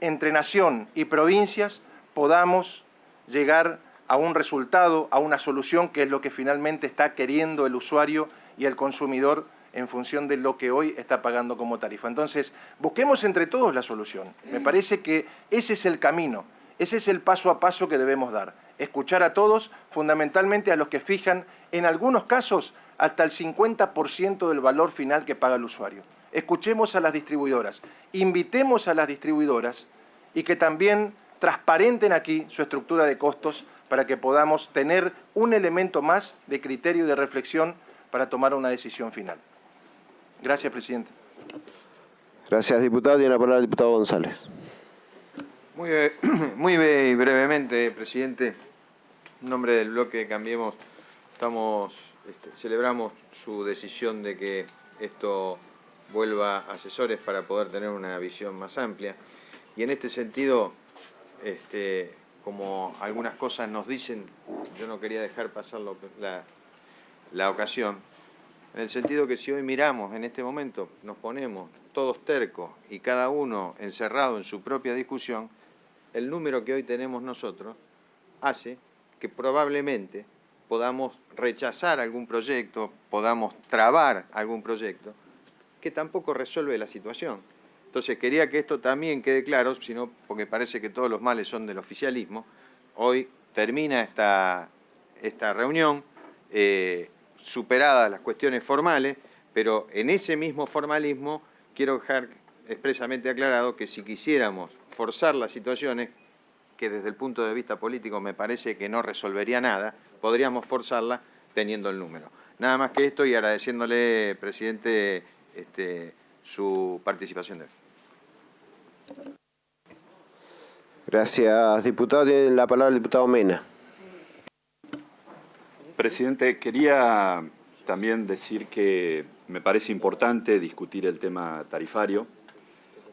Speaker 3: entre nación y provincias podamos llegar a un resultado, a una solución que es lo que finalmente está queriendo el usuario y el consumidor en función de lo que hoy está pagando como tarifa. Entonces, busquemos entre todos la solución. Me parece que ese es el camino, ese es el paso a paso que debemos dar. Escuchar a todos, fundamentalmente a los que fijan, en algunos casos, hasta el 50% del valor final que paga el usuario. Escuchemos a las distribuidoras, invitemos a las distribuidoras y que también transparenten aquí su estructura de costos para que podamos tener un elemento más de criterio y de reflexión para tomar una decisión final. Gracias, presidente.
Speaker 1: Gracias, diputado. Tiene la palabra el diputado González.
Speaker 14: Muy brevemente, presidente. En nombre del bloque Cambiemos, celebramos su decisión de que esto vuelva a asesores para poder tener una visión más amplia. Y en este sentido, como algunas cosas nos dicen, yo no quería dejar pasar la ocasión, en el sentido que si hoy miramos en este momento, nos ponemos todos tercos y cada uno encerrado en su propia discusión, el número que hoy tenemos nosotros hace que probablemente podamos rechazar algún proyecto, podamos trabar algún proyecto, que tampoco resuelve la situación. Entonces quería que esto también quede claro, sino porque parece que todos los males son del oficialismo. Hoy termina esta reunión, superadas las cuestiones formales, pero en ese mismo formalismo quiero dejar expresamente aclarado que si quisiéramos forzar las situaciones, que desde el punto de vista político me parece que no resolvería nada, podríamos forzarla teniendo el número. Nada más que esto y agradeciéndole, presidente, su participación de hoy.
Speaker 1: Gracias, diputado. Tiene la palabra el diputado Mena.
Speaker 15: Presidente, quería también decir que me parece importante discutir el tema tarifario,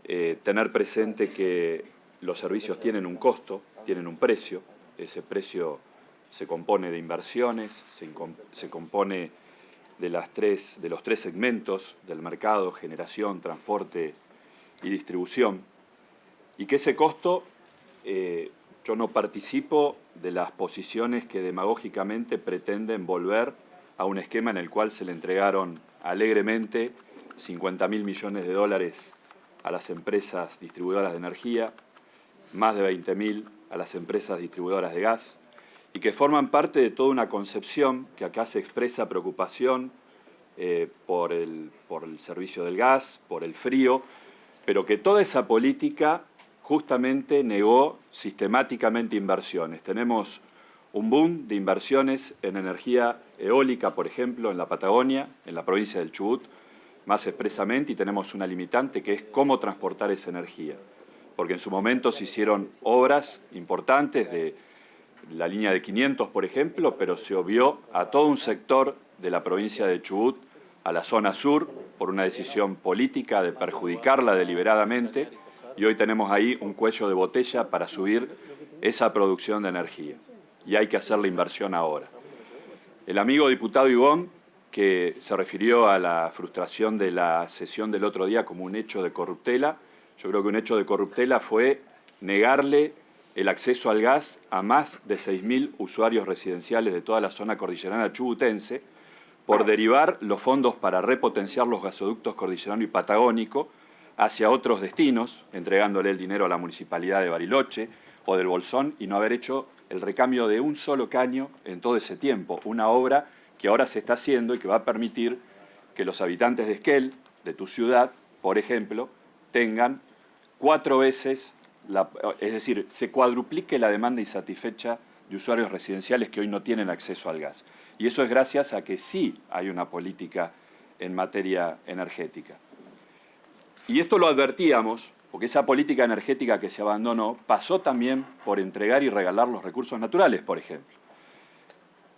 Speaker 15: tener presente que los servicios tienen un costo, tienen un precio. Ese precio se compone de inversiones, se compone de los tres segmentos del mercado: generación, transporte y distribución. Y que ese costo, yo no participo de las posiciones que demagógicamente pretenden volver a un esquema en el cual se le entregaron alegremente 50.000 millones de dólares a las empresas distribuidoras de energía, más de 20.000 a las empresas distribuidoras de gas, y que forman parte de toda una concepción que acá se expresa preocupación por el servicio del gas, por el frío, pero que toda esa política justamente negó sistemáticamente inversiones. Tenemos un boom de inversiones en energía eólica, por ejemplo, en la Patagonia, en la provincia del Chubut, más expresamente, y tenemos una limitante que es cómo transportar esa energía. Porque en su momento se hicieron obras importantes de la línea de 500, por ejemplo, pero se obvió a todo un sector de la provincia de Chubut, a la zona sur, por una decisión política de perjudicarla deliberadamente, y hoy tenemos ahí un cuello de botella para subir esa producción de energía. Y hay que hacer la inversión ahora. El amigo diputado Ivón, que se refirió a la frustración de la sesión del otro día como un hecho de corruptela, yo creo que un hecho de corruptela fue negarle el acceso al gas a más de 6.000 usuarios residenciales de toda la zona cordillerana chubutense por derivar los fondos para repotenciar los gasoductos cordillerano y patagónico hacia otros destinos, entregándole el dinero a la Municipalidad de Bariloche o del Bolsón, y no haber hecho el recambio de un solo caño en todo ese tiempo. Una obra que ahora se está haciendo y que va a permitir que los habitantes de Esquel, de tu ciudad, por ejemplo, tengan 4 veces, es decir, se cuadruplique la demanda insatisfecha de usuarios residenciales que hoy no tienen acceso al gas. Y eso es gracias a que sí hay una política en materia energética. Y esto lo advertíamos, porque esa política energética que se abandonó pasó también por entregar y regalar los recursos naturales, por ejemplo.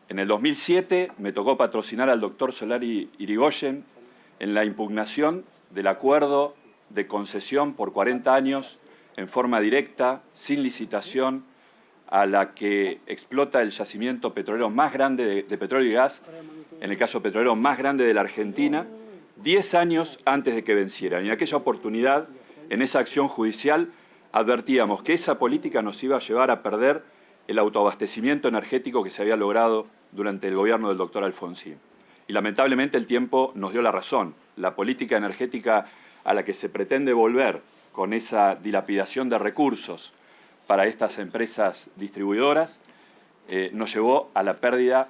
Speaker 15: En el 2007 me tocó patrocinar al doctor Solari Irigoyen en la impugnación del acuerdo de concesión por 40 años en forma directa, sin licitación, a la que explota el yacimiento petrolero más grande de petróleo y gas, en el caso petrolero más grande de la Argentina, 10 años antes de que vencieran. Y en aquella oportunidad, en esa acción judicial, advertíamos que esa política nos iba a llevar a perder el autoabastecimiento energético que se había logrado durante el gobierno del doctor Alfonsín. Y lamentablemente el tiempo nos dio la razón. La política energética a la que se pretende volver con esa dilapidación de recursos para estas empresas distribuidoras nos llevó a la pérdida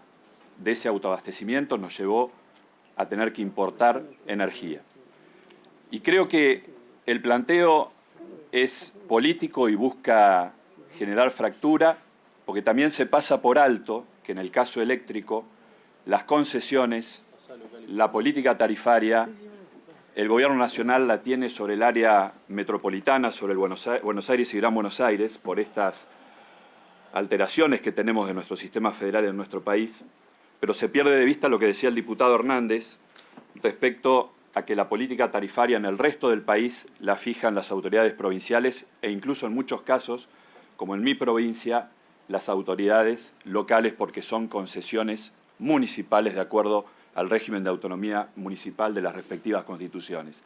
Speaker 15: de ese autoabastecimiento, nos llevó a tener que importar energía. Y creo que el planteo es político y busca generar fractura, porque también se pasa por alto que en el caso eléctrico, las concesiones, la política tarifaria, el gobierno nacional la tiene sobre el área metropolitana, sobre el Buenos Aires y Gran Buenos Aires, por estas alteraciones que tenemos de nuestro sistema federal en nuestro país, pero se pierde de vista lo que decía el diputado Hernández respecto a que la política tarifaria en el resto del país la fijan las autoridades provinciales e incluso en muchos casos, como en mi provincia, las autoridades locales, porque son concesiones municipales de acuerdo al régimen de autonomía municipal de las respectivas constituciones.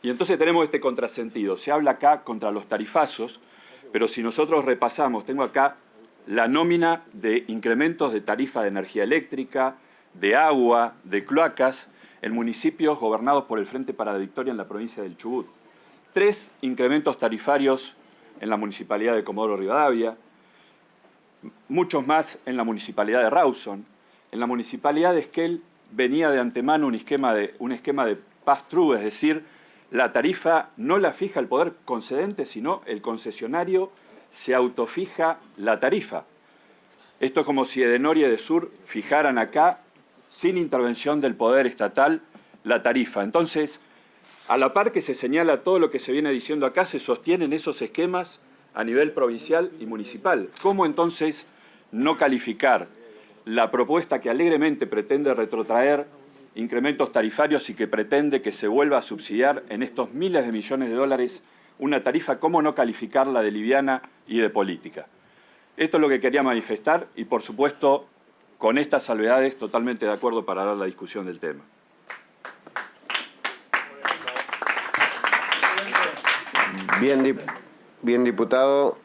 Speaker 15: Y entonces tenemos este contrasentido. Se habla acá contra los tarifazos, pero si nosotros repasamos, tengo acá la nómina de incrementos de tarifa de energía eléctrica, de agua, de cloacas, en municipios gobernados por el Frente para la Victoria en la provincia del Chubut. 3 incrementos tarifarios en la Municipalidad de Comodoro Rivadavia, muchos más en la Municipalidad de Rawson. En la Municipalidad de Esquel venía de antemano un esquema de pass-through, es decir, la tarifa no la fija el poder concedente, sino el concesionario se autofija la tarifa. Esto es como si Edenor y Edesur fijaran acá, sin intervención del poder estatal, la tarifa. Entonces, a la par que se señala todo lo que se viene diciendo acá, se sostienen esos esquemas a nivel provincial y municipal. ¿Cómo entonces no calificar la propuesta que alegremente pretende retrotraer incrementos tarifarios y que pretende que se vuelva a subsidiar en estos miles de millones de dólares una tarifa, cómo no calificarla de liviana y de política? Esto es lo que quería manifestar y, por supuesto, con estas salvedades, totalmente de acuerdo para dar la discusión del tema.
Speaker 1: Bien, diputado.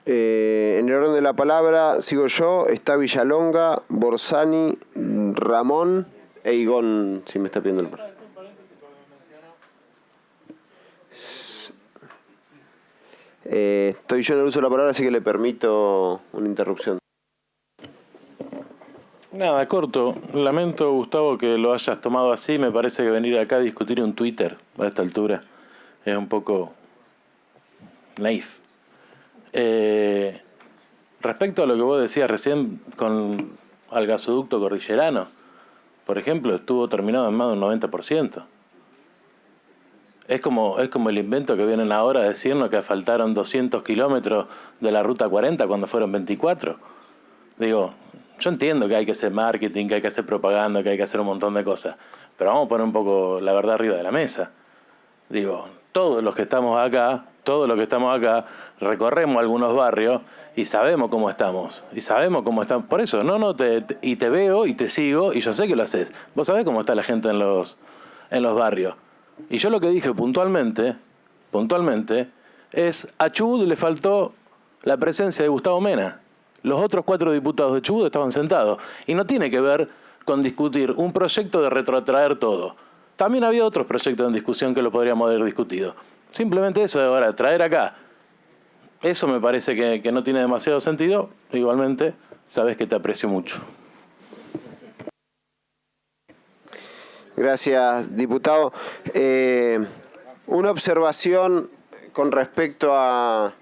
Speaker 1: En el orden de la palabra, sigo yo, está Villalonga, Borsani, Ramón e Igón, si me está pidiendo el par. Estoy yo en el uso de la palabra, así que le permito una interrupción.
Speaker 10: Nada, corto. Lamento, Gustavo, que lo hayas tomado así. Me parece que venir acá a discutir un Twitter a esta altura es un poco naif. Respecto a lo que vos decías recién con el gasoducto cordillerano, por ejemplo, estuvo terminado en más de un 90%. Es como el invento que vienen ahora a decirnos que faltaron 200 kilómetros de la Ruta 40 cuando fueron 24. Digo, yo entiendo que hay que hacer marketing, que hay que hacer propaganda, que hay que hacer un montón de cosas, pero vamos a poner un poco la verdad arriba de la mesa. Digo, todos los que estamos acá, recorremos algunos barrios y sabemos cómo estamos. Por eso, y te veo y te sigo y yo sé que lo haces. Vos sabés cómo está la gente en los barrios. Y yo lo que dije puntualmente, es a Chubut le faltó la presencia de Gustavo Mena. Los otros 4 diputados de Chubut estaban sentados. Y no tiene que ver con discutir un proyecto de retrotraer todo. También había otros proyectos en discusión que lo podríamos haber discutido. Simplemente eso de ahora, traer acá. Eso me parece que no tiene demasiado sentido. Igualmente, sabes que te aprecio mucho.
Speaker 1: Gracias, diputado. Una observación con respecto a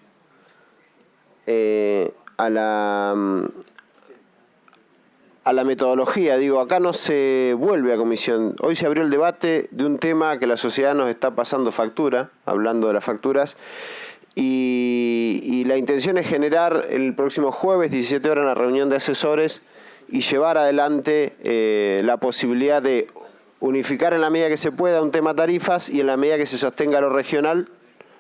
Speaker 1: la metodología. Digo, acá no se vuelve a comisión. Hoy se abrió el debate de un tema que la sociedad nos está pasando factura, hablando de las facturas, y la intención es generar el próximo jueves, 17 horas, una reunión de asesores y llevar adelante la posibilidad de unificar en la medida que se pueda un tema tarifas y en la medida que se sostenga lo regional,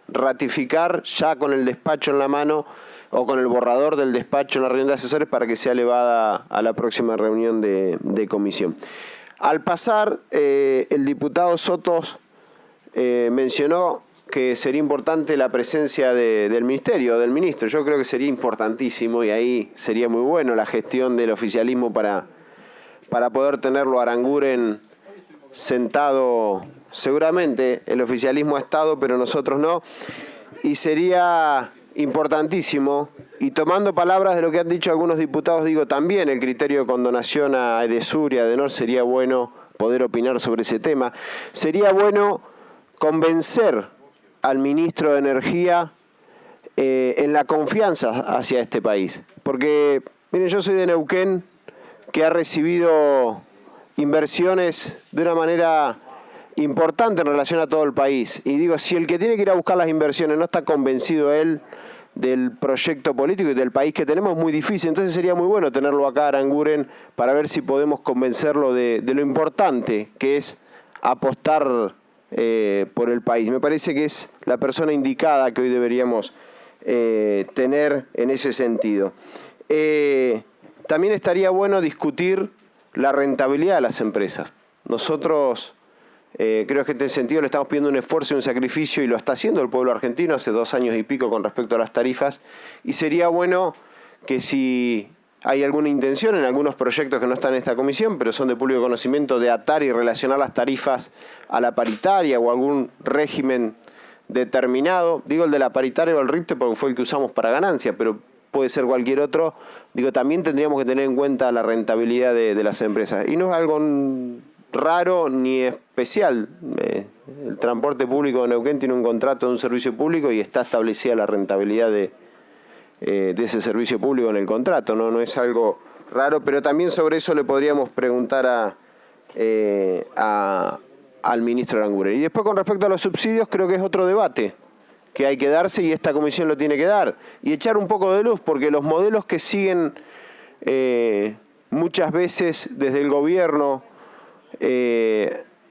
Speaker 1: ratificar ya con el despacho en la mano o con el borrador del despacho en la reunión de asesores para que sea elevada a la próxima reunión de comisión. Al pasar, el diputado Sotos mencionó que sería importante la presencia del ministerio, del ministro. Yo creo que sería importantísimo y ahí sería muy bueno la gestión del oficialismo para poder tenerlo a Aranguren sentado. Seguramente el oficialismo ha estado, pero nosotros no. Y sería importantísimo, y tomando palabras de lo que han dicho algunos diputados, digo también el criterio de condonación a Edesur y a Edenor, sería bueno poder opinar sobre ese tema. Sería bueno convencer al ministro de Energía en la confianza hacia este país. Porque, miren, yo soy de Neuquén, que ha recibido inversiones de una manera importante en relación a todo el país. Y digo, si el que tiene que ir a buscar las inversiones no está convencido él del proyecto político y del país que tenemos, es muy difícil. Entonces sería muy bueno tenerlo acá, Aranguren, para ver si podemos convencerlo de lo importante que es apostar por el país. Me parece que es la persona indicada que hoy deberíamos tener en ese sentido. También estaría bueno discutir la rentabilidad de las empresas. Nosotros Creo que en este sentido le estamos pidiendo un esfuerzo y un sacrificio, y lo está haciendo el pueblo argentino hace 2 años y pico con respecto a las tarifas, y sería bueno que si hay alguna intención en algunos proyectos que no están en esta comisión, pero son de público conocimiento, de atar y relacionar las tarifas a la paritaria o algún régimen determinado, digo el de la paritaria o el RIPTE porque fue el que usamos para ganancia, pero puede ser cualquier otro, digo, también tendríamos que tener en cuenta la rentabilidad de las empresas. Y no es algo raro ni especial. El transporte público de Neuquén tiene un contrato de un servicio público y está establecida la rentabilidad de ese servicio público en el contrato, no es algo raro, pero también sobre eso le podríamos preguntar al ministro Aranguren. Y después, con respecto a los subsidios, creo que es otro debate que hay que darse, y esta comisión lo tiene que dar, y echar un poco de luz, porque los modelos que siguen muchas veces desde el gobierno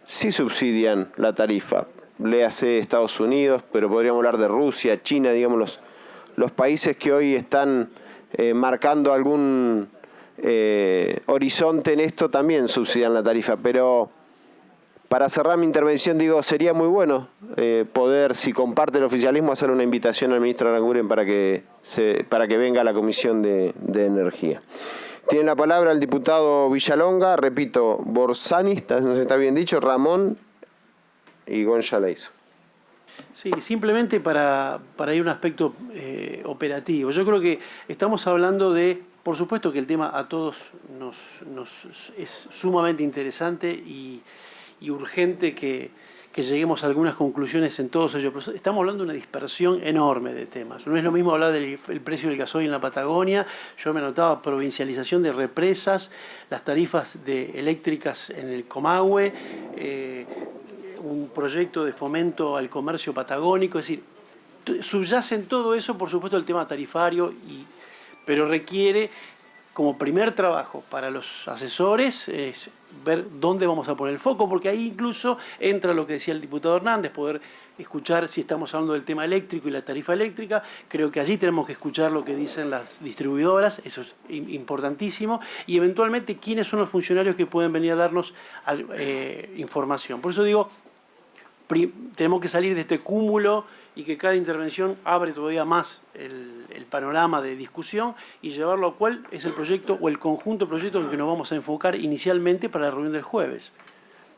Speaker 1: sí subsidian la tarifa. Léase Estados Unidos, pero podríamos hablar de Rusia, China, digamos, los países que hoy están marcando algún horizonte en esto también subsidian la tarifa. Pero para cerrar mi intervención, digo, sería muy bueno poder, si comparte el oficialismo, hacer una invitación al ministro Aranguren para que venga a la Comisión de Energía. Tiene la palabra el diputado Villalonga, repito, Borsani, no sé si está bien dicho, Ramón y González.
Speaker 6: Sí, simplemente para ir a un aspecto operativo. Yo creo que estamos hablando de, por supuesto que el tema a todos nos es sumamente interesante y urgente que lleguemos a algunas conclusiones en todos ellos. Pero estamos hablando de una dispersión enorme de temas. No es lo mismo hablar del precio del gasoil en la Patagonia. Yo me anotaba provincialización de represas, las tarifas eléctricas en el Comahue, un proyecto de fomento al comercio patagónico. Es decir, subyace en todo eso, por supuesto, el tema tarifario, pero requiere, como primer trabajo para los asesores, es ver dónde vamos a poner el foco, porque ahí incluso entra lo que decía el diputado Hernández, poder escuchar si estamos hablando del tema eléctrico y la tarifa eléctrica. Creo que allí tenemos que escuchar lo que dicen las distribuidoras, eso es importantísimo, y eventualmente quiénes son los funcionarios que pueden venir a darnos información. Por eso digo, tenemos que salir de este cúmulo y que cada intervención abre todavía más el panorama de discusión y llevarlo a cuál es el proyecto o el conjunto de proyectos en que nos vamos a enfocar inicialmente para la reunión del jueves.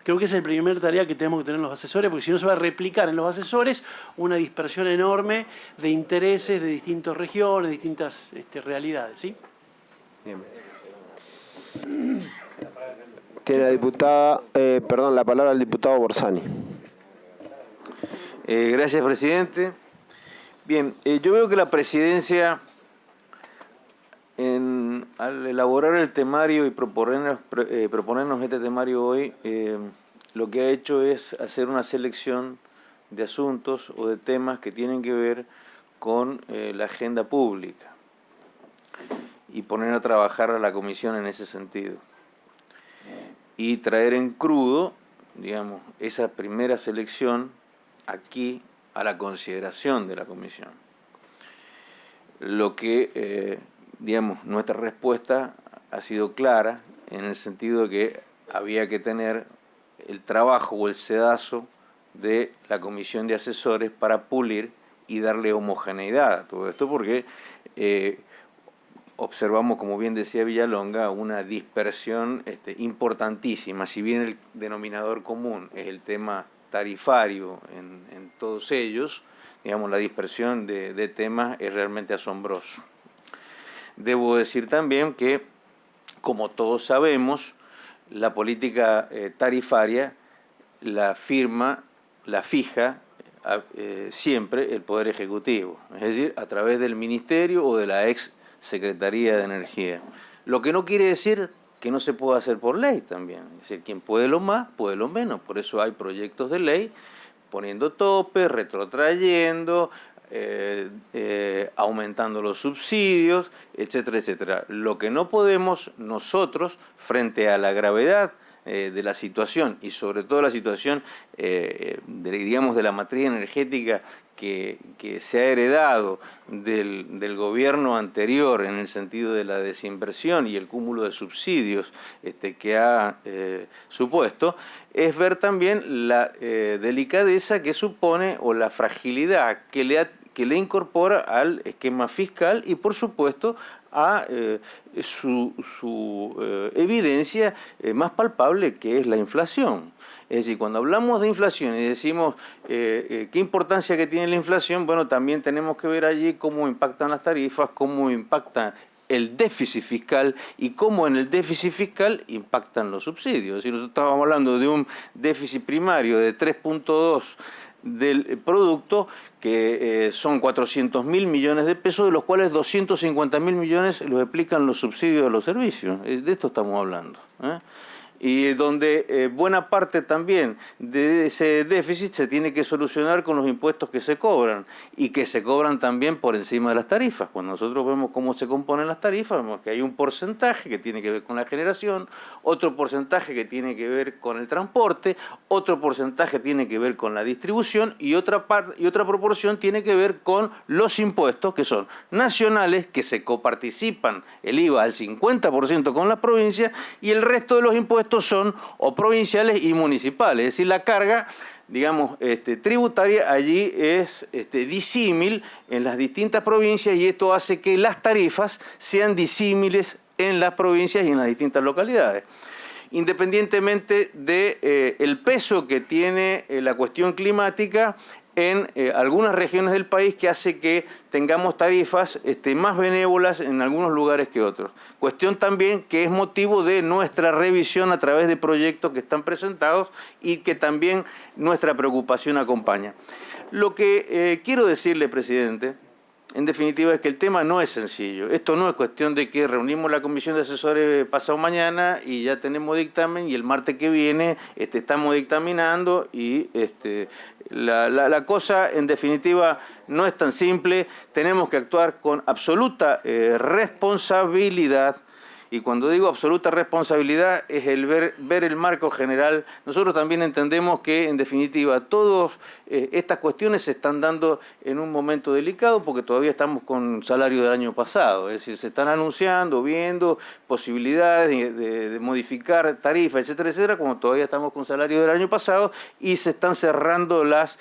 Speaker 6: Creo que esa es la primera tarea que tenemos que tener los asesores, porque si no se va a replicar en los asesores una dispersión enorme de intereses de distintas regiones, distintas realidades. ¿Sí?
Speaker 1: Bien. Tiene la diputada, la palabra al diputado Borsani.
Speaker 16: Gracias, presidente. Bien, yo veo que la presidencia, al elaborar el temario y proponernos este temario hoy, lo que ha hecho es hacer una selección de asuntos o de temas que tienen que ver con la agenda pública y poner a trabajar a la comisión en ese sentido. Y traer en crudo, digamos, esa primera selección aquí a la consideración de la comisión. Lo que, digamos, nuestra respuesta ha sido clara en el sentido de que había que tener el trabajo o el sedazo de la comisión de asesores para pulir y darle homogeneidad a todo esto, porque observamos, como bien decía Villalonga, una dispersión importantísima. Si bien el denominador común es el tema tarifario en todos ellos, digamos, la dispersión de temas es realmente asombroso. Debo decir también que, como todos sabemos, la política tarifaria la fija siempre el Poder Ejecutivo, es decir, a través del Ministerio o de la ex Secretaría de Energía. Lo que no quiere decir que no se puede hacer por ley también. Es decir, quien puede lo más, puede lo menos. Por eso hay proyectos de ley poniendo topes, retrotrayendo, aumentando los subsidios, etcétera, etcétera. Lo que no podemos nosotros, frente a la gravedad de la situación y sobre todo la situación, digamos, de la matriz energética que se ha heredado del gobierno anterior en el sentido de la desinversión y el cúmulo de subsidios que ha supuesto, es ver también la delicadeza que supone o la fragilidad que le incorpora al esquema fiscal y, por supuesto, a su evidencia más palpable, que es la inflación. Es decir, cuando hablamos de inflación y decimos qué importancia que tiene la inflación, bueno, también tenemos que ver allí cómo impactan las tarifas, cómo impacta el déficit fiscal y cómo en el déficit fiscal impactan los subsidios. Es decir, nosotros estábamos hablando de un déficit primario de 3.2 del producto, que son 400.000 millones de pesos, de los cuales 250.000 millones los explican los subsidios de los servicios. De esto estamos hablando, y donde buena parte también de ese déficit se tiene que solucionar con los impuestos que se cobran y que se cobran también por encima de las tarifas. Cuando nosotros vemos cómo se componen las tarifas, vemos que hay un porcentaje que tiene que ver con la generación, otro porcentaje que tiene que ver con el transporte, otro porcentaje tiene que ver con la distribución y otra proporción tiene que ver con los impuestos, que son nacionales, que se coparticipan el IVA al 50% con las provincias, y el resto de los impuestos son o provinciales y municipales. Es decir, la carga, digamos, tributaria allí es disímil en las distintas provincias, y esto hace que las tarifas sean disímiles en las provincias y en las distintas localidades. Independientemente del peso que tiene la cuestión climática en algunas regiones del país, que hace que tengamos tarifas más benévolas en algunos lugares que otros. Cuestión también que es motivo de nuestra revisión a través de proyectos que están presentados y que también nuestra preocupación acompaña. Lo que quiero decirle, presidente, en definitiva, es que el tema no es sencillo. Esto no es cuestión de que reunimos la comisión de asesores pasado mañana y ya tenemos dictamen, y el martes que viene estamos dictaminando, y la cosa, en definitiva, no es tan simple. Tenemos que actuar con absoluta responsabilidad. Y cuando digo absoluta responsabilidad es el ver el marco general. Nosotros también entendemos que, en definitiva, todas estas cuestiones se están dando en un momento delicado, porque todavía estamos con salario del año pasado. Es decir, se están anunciando, viendo posibilidades de modificar tarifas, etcétera, etcétera, como todavía estamos con salario del año pasado, y se están cerrando las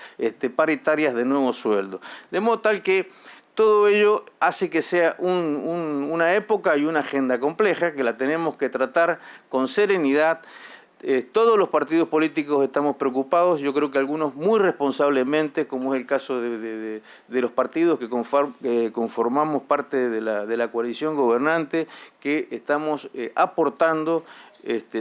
Speaker 16: paritarias de nuevo sueldo. De modo tal que todo ello hace que sea una época y una agenda compleja, que la tenemos que tratar con serenidad. Todos los partidos políticos estamos preocupados, yo creo que algunos muy responsablemente, como es el caso de los partidos que conformamos parte de la coalición gobernante, que estamos aportando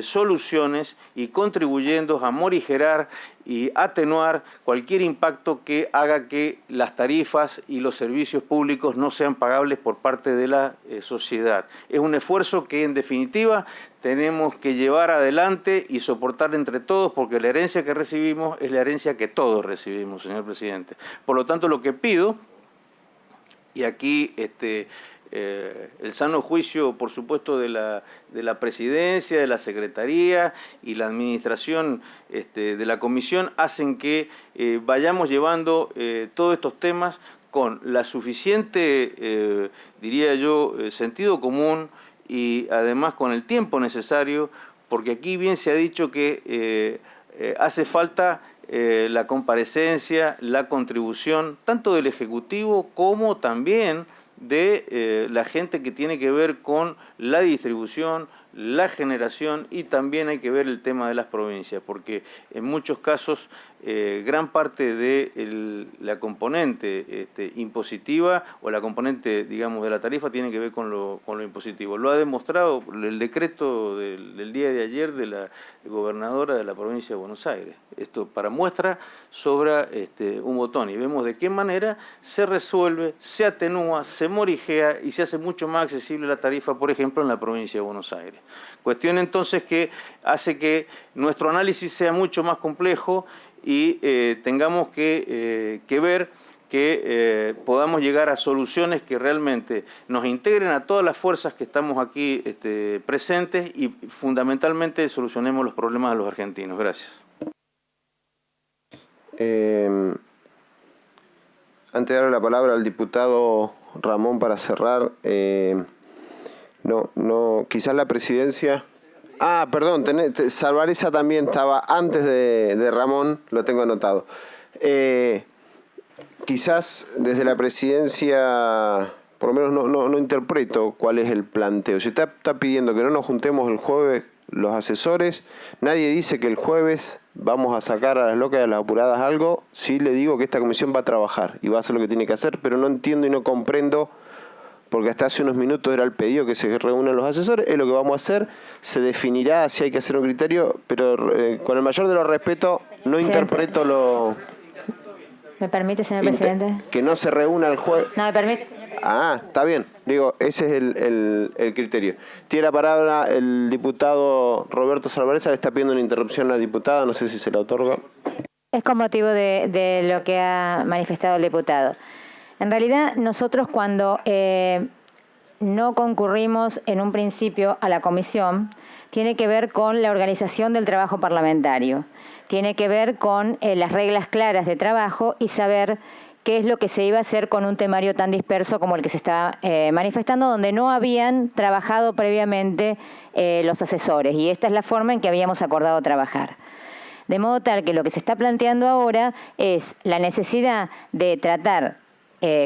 Speaker 16: soluciones y contribuyendo a morigerar y atenuar cualquier impacto que haga que las tarifas y los servicios públicos no sean pagables por parte de la sociedad. Es un esfuerzo que, en definitiva, tenemos que llevar adelante y soportar entre todos, porque la herencia que recibimos es la herencia que todos recibimos, señor presidente. Por lo tanto, lo que pido, y aquí el sano juicio, por supuesto, de la presidencia, de la secretaría y la administración de la comisión, hacen que vayamos llevando todos estos temas con la suficiente, diría yo, sentido común, y además con el tiempo necesario, porque aquí bien se ha dicho que hace falta la comparecencia, la contribución, tanto del Ejecutivo como también de la gente que tiene que ver con la distribución, la generación, y también hay que ver el tema de las provincias, porque en muchos casos gran parte de la componente impositiva o la componente, digamos, de la tarifa tiene que ver con lo impositivo. Lo ha demostrado el decreto del día de ayer de la gobernadora de la provincia de Buenos Aires. Esto, para muestra, sobra un botón, y vemos de qué manera se resuelve, se atenúa, se morigea y se hace mucho más accesible la tarifa, por ejemplo, en la provincia de Buenos Aires. Cuestión entonces que hace que nuestro análisis sea mucho más complejo y tengamos que ver que podamos llegar a soluciones que realmente nos integren a todas las fuerzas que estamos aquí presentes y fundamentalmente solucionemos los problemas de los argentinos. Gracias.
Speaker 1: Antes de darle la palabra al diputado Ramón para cerrar, quizás la presidencia... Ah, perdón, Salvarezza también estaba antes de Ramón, lo tengo anotado. Quizás desde la presidencia, por lo menos no interpreto cuál es el planteo. Si está pidiendo que no nos juntemos el jueves los asesores, nadie dice que el jueves vamos a sacar a las locas y a las apuradas algo. Sí le digo que esta comisión va a trabajar y va a hacer lo que tiene que hacer, pero no entiendo y no comprendo, porque hasta hace unos minutos era el pedido que se reúnan los asesores. Es lo que vamos a hacer, se definirá si hay que hacer un criterio, pero con el mayor de los respetos no interpreto lo...
Speaker 5: ¿Me permite, señor presidente?
Speaker 1: Que no se reúna el jueves.
Speaker 5: No, me permite, señor presidente.
Speaker 1: Ah, está bien. Digo, ese es el criterio. Tiene la palabra el diputado Roberto Salvarezza. Le está pidiendo una interrupción a la diputada. No sé si se la otorga.
Speaker 5: Es con motivo de lo que ha manifestado el diputado. En realidad, nosotros cuando no concurrimos en un principio a la comisión, tiene que ver con la organización del trabajo parlamentario. Tiene que ver con las reglas claras de trabajo y saber qué es lo que se iba a hacer con un temario tan disperso como el que se está manifestando, donde no habían trabajado previamente los asesores. Y esta es la forma en que habíamos acordado trabajar. De modo tal que lo que se está planteando ahora es la necesidad de tratar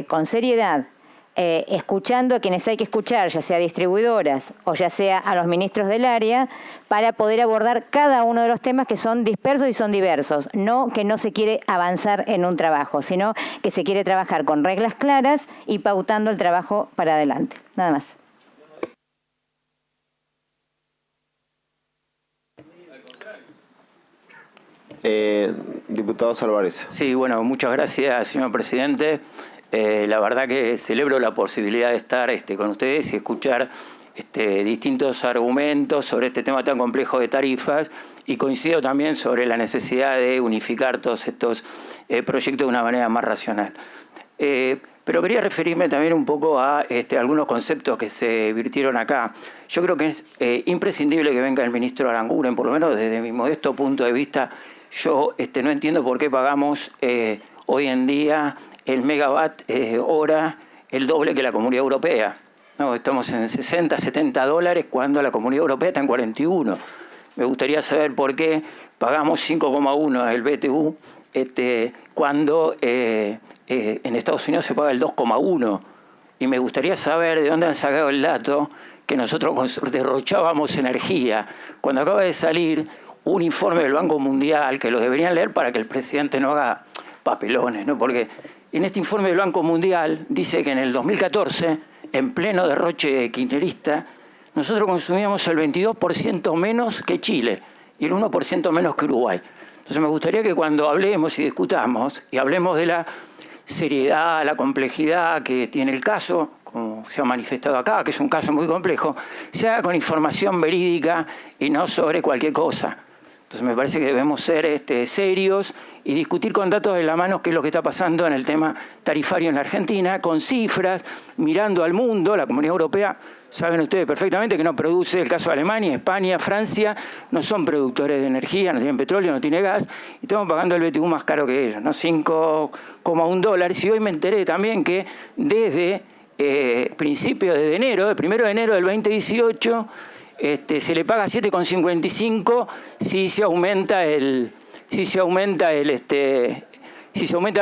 Speaker 5: con seriedad, escuchando a quienes hay que escuchar, ya sea distribuidoras o ya sea a los ministros del área, para poder abordar cada uno de los temas que son dispersos y son diversos. No que no se quiere avanzar en un trabajo, sino que se quiere trabajar con reglas claras y pautando el trabajo para adelante. Nada más.
Speaker 1: Diputado Salvarezza.
Speaker 17: Sí, bueno, muchas gracias, señor presidente. La verdad que celebro la posibilidad de estar con ustedes y escuchar distintos argumentos sobre este tema tan complejo de tarifas, y coincido también sobre la necesidad de unificar todos estos proyectos de una manera más racional. Pero quería referirme también un poco a algunos conceptos que se virtieron acá. Yo creo que es imprescindible que venga el ministro Aranguren, por lo menos desde mi modesto punto de vista. Yo no entiendo por qué pagamos hoy en día el megawatt hora el doble que la Comunidad Europea. No, estamos en 60, 70 dólares cuando la Comunidad Europea está en 41. Me gustaría saber por qué pagamos 5,1 el BTU cuando en Estados Unidos se paga el 2,1. Y me gustaría saber de dónde han sacado el dato que nosotros derrochábamos energía, cuando acaba de salir un informe del Banco Mundial, que lo deberían leer para que el presidente no haga papelones, ¿no? Porque en este informe del Banco Mundial dice que en el 2014, en pleno derroche kirchnerista, nosotros consumíamos el 22% menos que Chile y el 1% menos que Uruguay. Entonces me gustaría que cuando hablemos y discutamos y hablemos de la seriedad, la complejidad que tiene el caso, como se ha manifestado acá, que es un caso muy complejo, se haga con información verídica y no sobre cualquier cosa. Entonces me parece que debemos ser serios y discutir con datos de la mano qué es lo que está pasando en el tema tarifario en la Argentina, con cifras, mirando al mundo. La Comunidad Europea, saben ustedes perfectamente que no produce, el caso de Alemania, España, Francia, no son productores de energía, no tienen petróleo, no tienen gas, y estamos pagando el BTU más caro que ellos, ¿no? 5,1 dólares. Y hoy me enteré también que desde principios de enero, el 1 de enero del 2018, se le paga 7,55 si se aumenta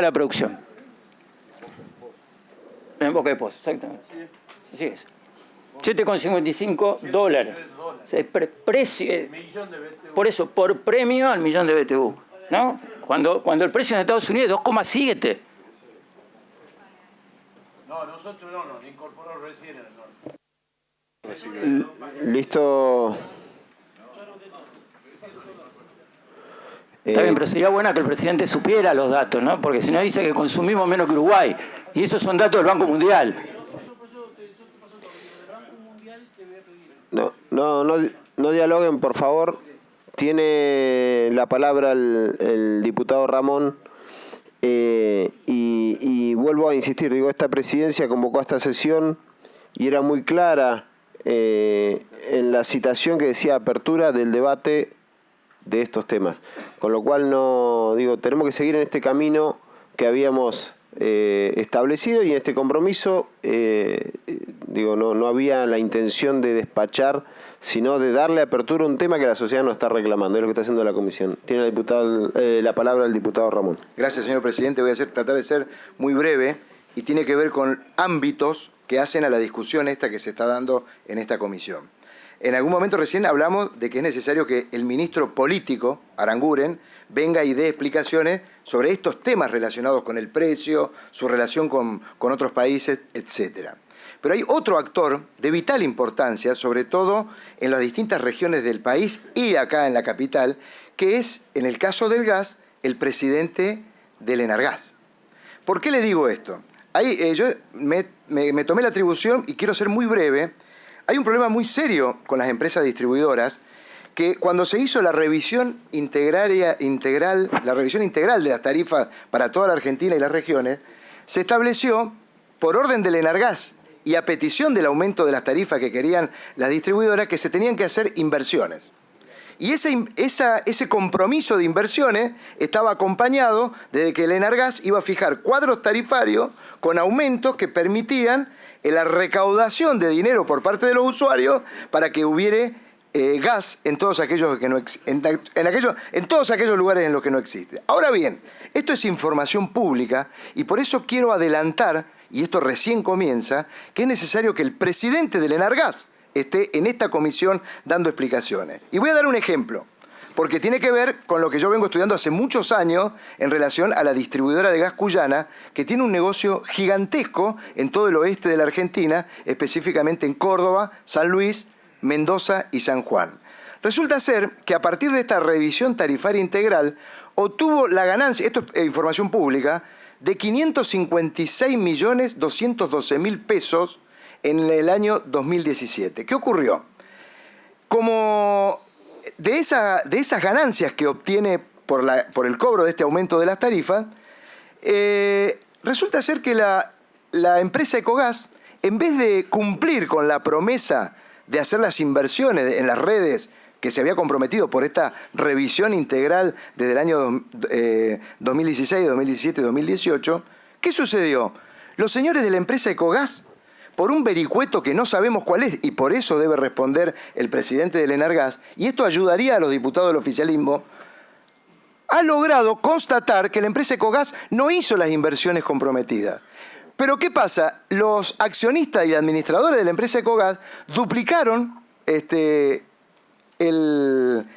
Speaker 17: la producción. En boca de pozo, exactamente. Así es. 7,55 dólares. Por eso, por premio al millón de BTU, ¿no? Cuando el precio en Estados Unidos es 2,7.
Speaker 12: No, nosotros no, incorporó recién el norte.
Speaker 1: Listo.
Speaker 17: Está bien, pero sería bueno que el presidente supiera los datos, ¿no? Porque si no dice que consumimos menos que Uruguay. Y esos son datos del Banco Mundial.
Speaker 1: No dialoguen, por favor. Tiene la palabra el diputado Ramón. Y vuelvo a insistir, digo, esta presidencia convocó a esta sesión y era muy clara en la citación que decía apertura del debate de estos temas. Con lo cual tenemos que seguir en este camino que habíamos establecido y en este compromiso, no había la intención de despachar, sino de darle apertura a un tema que la sociedad no está reclamando, es lo que está haciendo la comisión. Tiene la palabra el diputado Ramón.
Speaker 3: Gracias, señor presidente. Voy a tratar de ser muy breve y tiene que ver con ámbitos que hacen a la discusión esta que se está dando en esta comisión. En algún momento recién hablamos de que es necesario que el ministro político, Aranguren, venga y dé explicaciones sobre estos temas relacionados con el precio, su relación con otros países, etcétera. Pero hay otro actor de vital importancia, sobre todo en las distintas regiones del país y acá en la capital, que es, en el caso del gas, el presidente del Enargas. ¿Por qué le digo esto? Yo me tomé la atribución y quiero ser muy breve. Hay un problema muy serio con las empresas distribuidoras que cuando se hizo la revisión integral de las tarifas para toda la Argentina y las regiones, se estableció, por orden del Enargas y a petición del aumento de las tarifas que querían las distribuidoras, que se tenían que hacer inversiones. Y ese compromiso de inversiones estaba acompañado de que el Enargas iba a fijar cuadros tarifarios con aumentos que permitían la recaudación de dinero por parte de los usuarios para que hubiere gas en todos aquellos en todos aquellos lugares en los que no existe. Ahora bien, esto es información pública y por eso quiero adelantar, y esto recién comienza, que es necesario que el presidente del Enargas esté en esta comisión dando explicaciones. Y voy a dar un ejemplo, porque tiene que ver con lo que yo vengo estudiando hace muchos años en relación a la distribuidora de gas cuyana, que tiene un negocio gigantesco en todo el oeste de la Argentina, específicamente en Córdoba, San Luis, Mendoza y San Juan. Resulta ser que a partir de esta revisión tarifaria integral obtuvo la ganancia, esto es información pública, de 556.212.000 pesos en el año 2017. ¿Qué ocurrió? Como de esas ganancias que obtiene por el cobro de este aumento de las tarifas, resulta ser que la empresa Ecogas, en vez de cumplir con la promesa de hacer las inversiones en las redes que se había comprometido por esta revisión integral desde el año 2016, 2017 y 2018, ¿qué sucedió? Los señores de la empresa Ecogas, por un vericueto que no sabemos cuál es, y por eso debe responder el presidente del Enargas, y esto ayudaría a los diputados del oficialismo, ha logrado constatar que la empresa Ecogas no hizo las inversiones comprometidas. Pero ¿qué pasa? Los accionistas y administradores de la empresa Ecogas duplicaron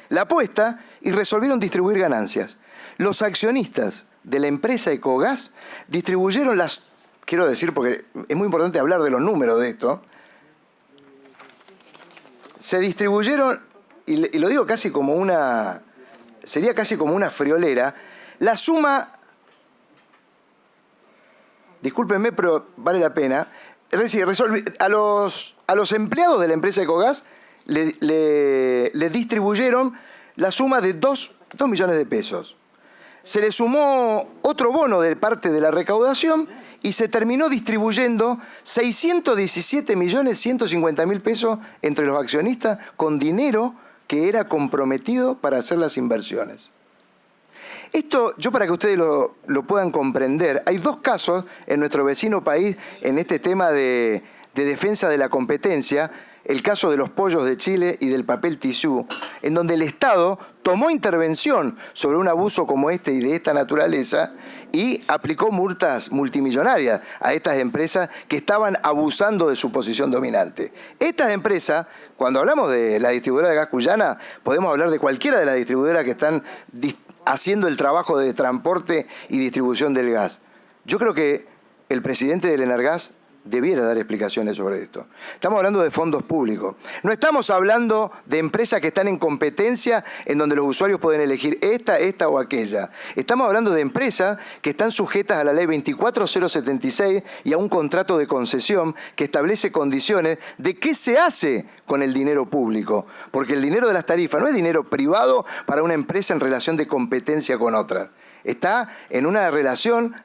Speaker 3: la apuesta y resolvieron distribuir ganancias. Los accionistas de la empresa Ecogas distribuyeron quiero decir, porque es muy importante hablar de los números de esto, se distribuyeron, y lo digo casi como sería casi como una friolera, la suma, discúlpenme, pero vale la pena, es decir, a los empleados de la empresa Ecogas le distribuyeron la suma de 2 millones de pesos. Se le sumó otro bono de parte de la recaudación y se terminó distribuyendo 617.150.000 pesos entre los accionistas con dinero que era comprometido para hacer las inversiones. Esto, yo para que ustedes lo puedan comprender, hay 2 casos en nuestro vecino país en este tema de defensa de la competencia, el caso de los pollos de Chile y del papel tisú, en donde el Estado tomó intervención sobre un abuso como este y de esta naturaleza y aplicó multas multimillonarias a estas empresas que estaban abusando de su posición dominante. Estas empresas, cuando hablamos de la distribuidora de gas cuyana, podemos hablar de cualquiera de las distribuidoras que están haciendo el trabajo de transporte y distribución del gas. Yo creo que el presidente del Enargas debiera dar explicaciones sobre esto. Estamos hablando de fondos públicos. No estamos hablando de empresas que están en competencia en donde los usuarios pueden elegir esta o aquella. Estamos hablando de empresas que están sujetas a la ley 24076 y a un contrato de concesión que establece condiciones de qué se hace con el dinero público. Porque el dinero de las tarifas no es dinero privado para una empresa en relación de competencia con otra. está en una relación,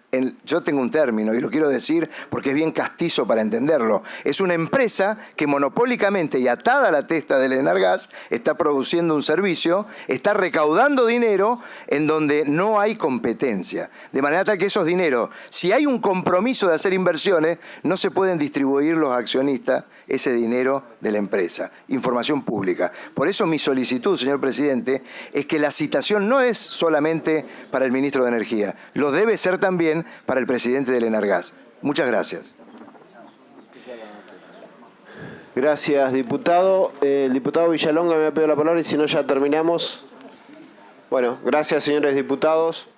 Speaker 3: yo tengo un término y lo quiero decir porque es bien castizo para entenderlo, es una empresa que monopólicamente y atada a la testa del Enargas está produciendo un servicio, está recaudando dinero en donde no hay competencia. De manera tal que esos dineros, si hay un compromiso de hacer inversiones, no se pueden distribuir los accionistas ese dinero de la empresa. Información pública. Por eso mi solicitud, señor presidente, es que la citación no es solamente para el ministro de Energía, lo debe ser también para el presidente del Enargas. Muchas gracias.
Speaker 1: Gracias, diputado. El diputado Villalonga me ha pedido la palabra y si no ya terminamos. Bueno, gracias, señores diputados.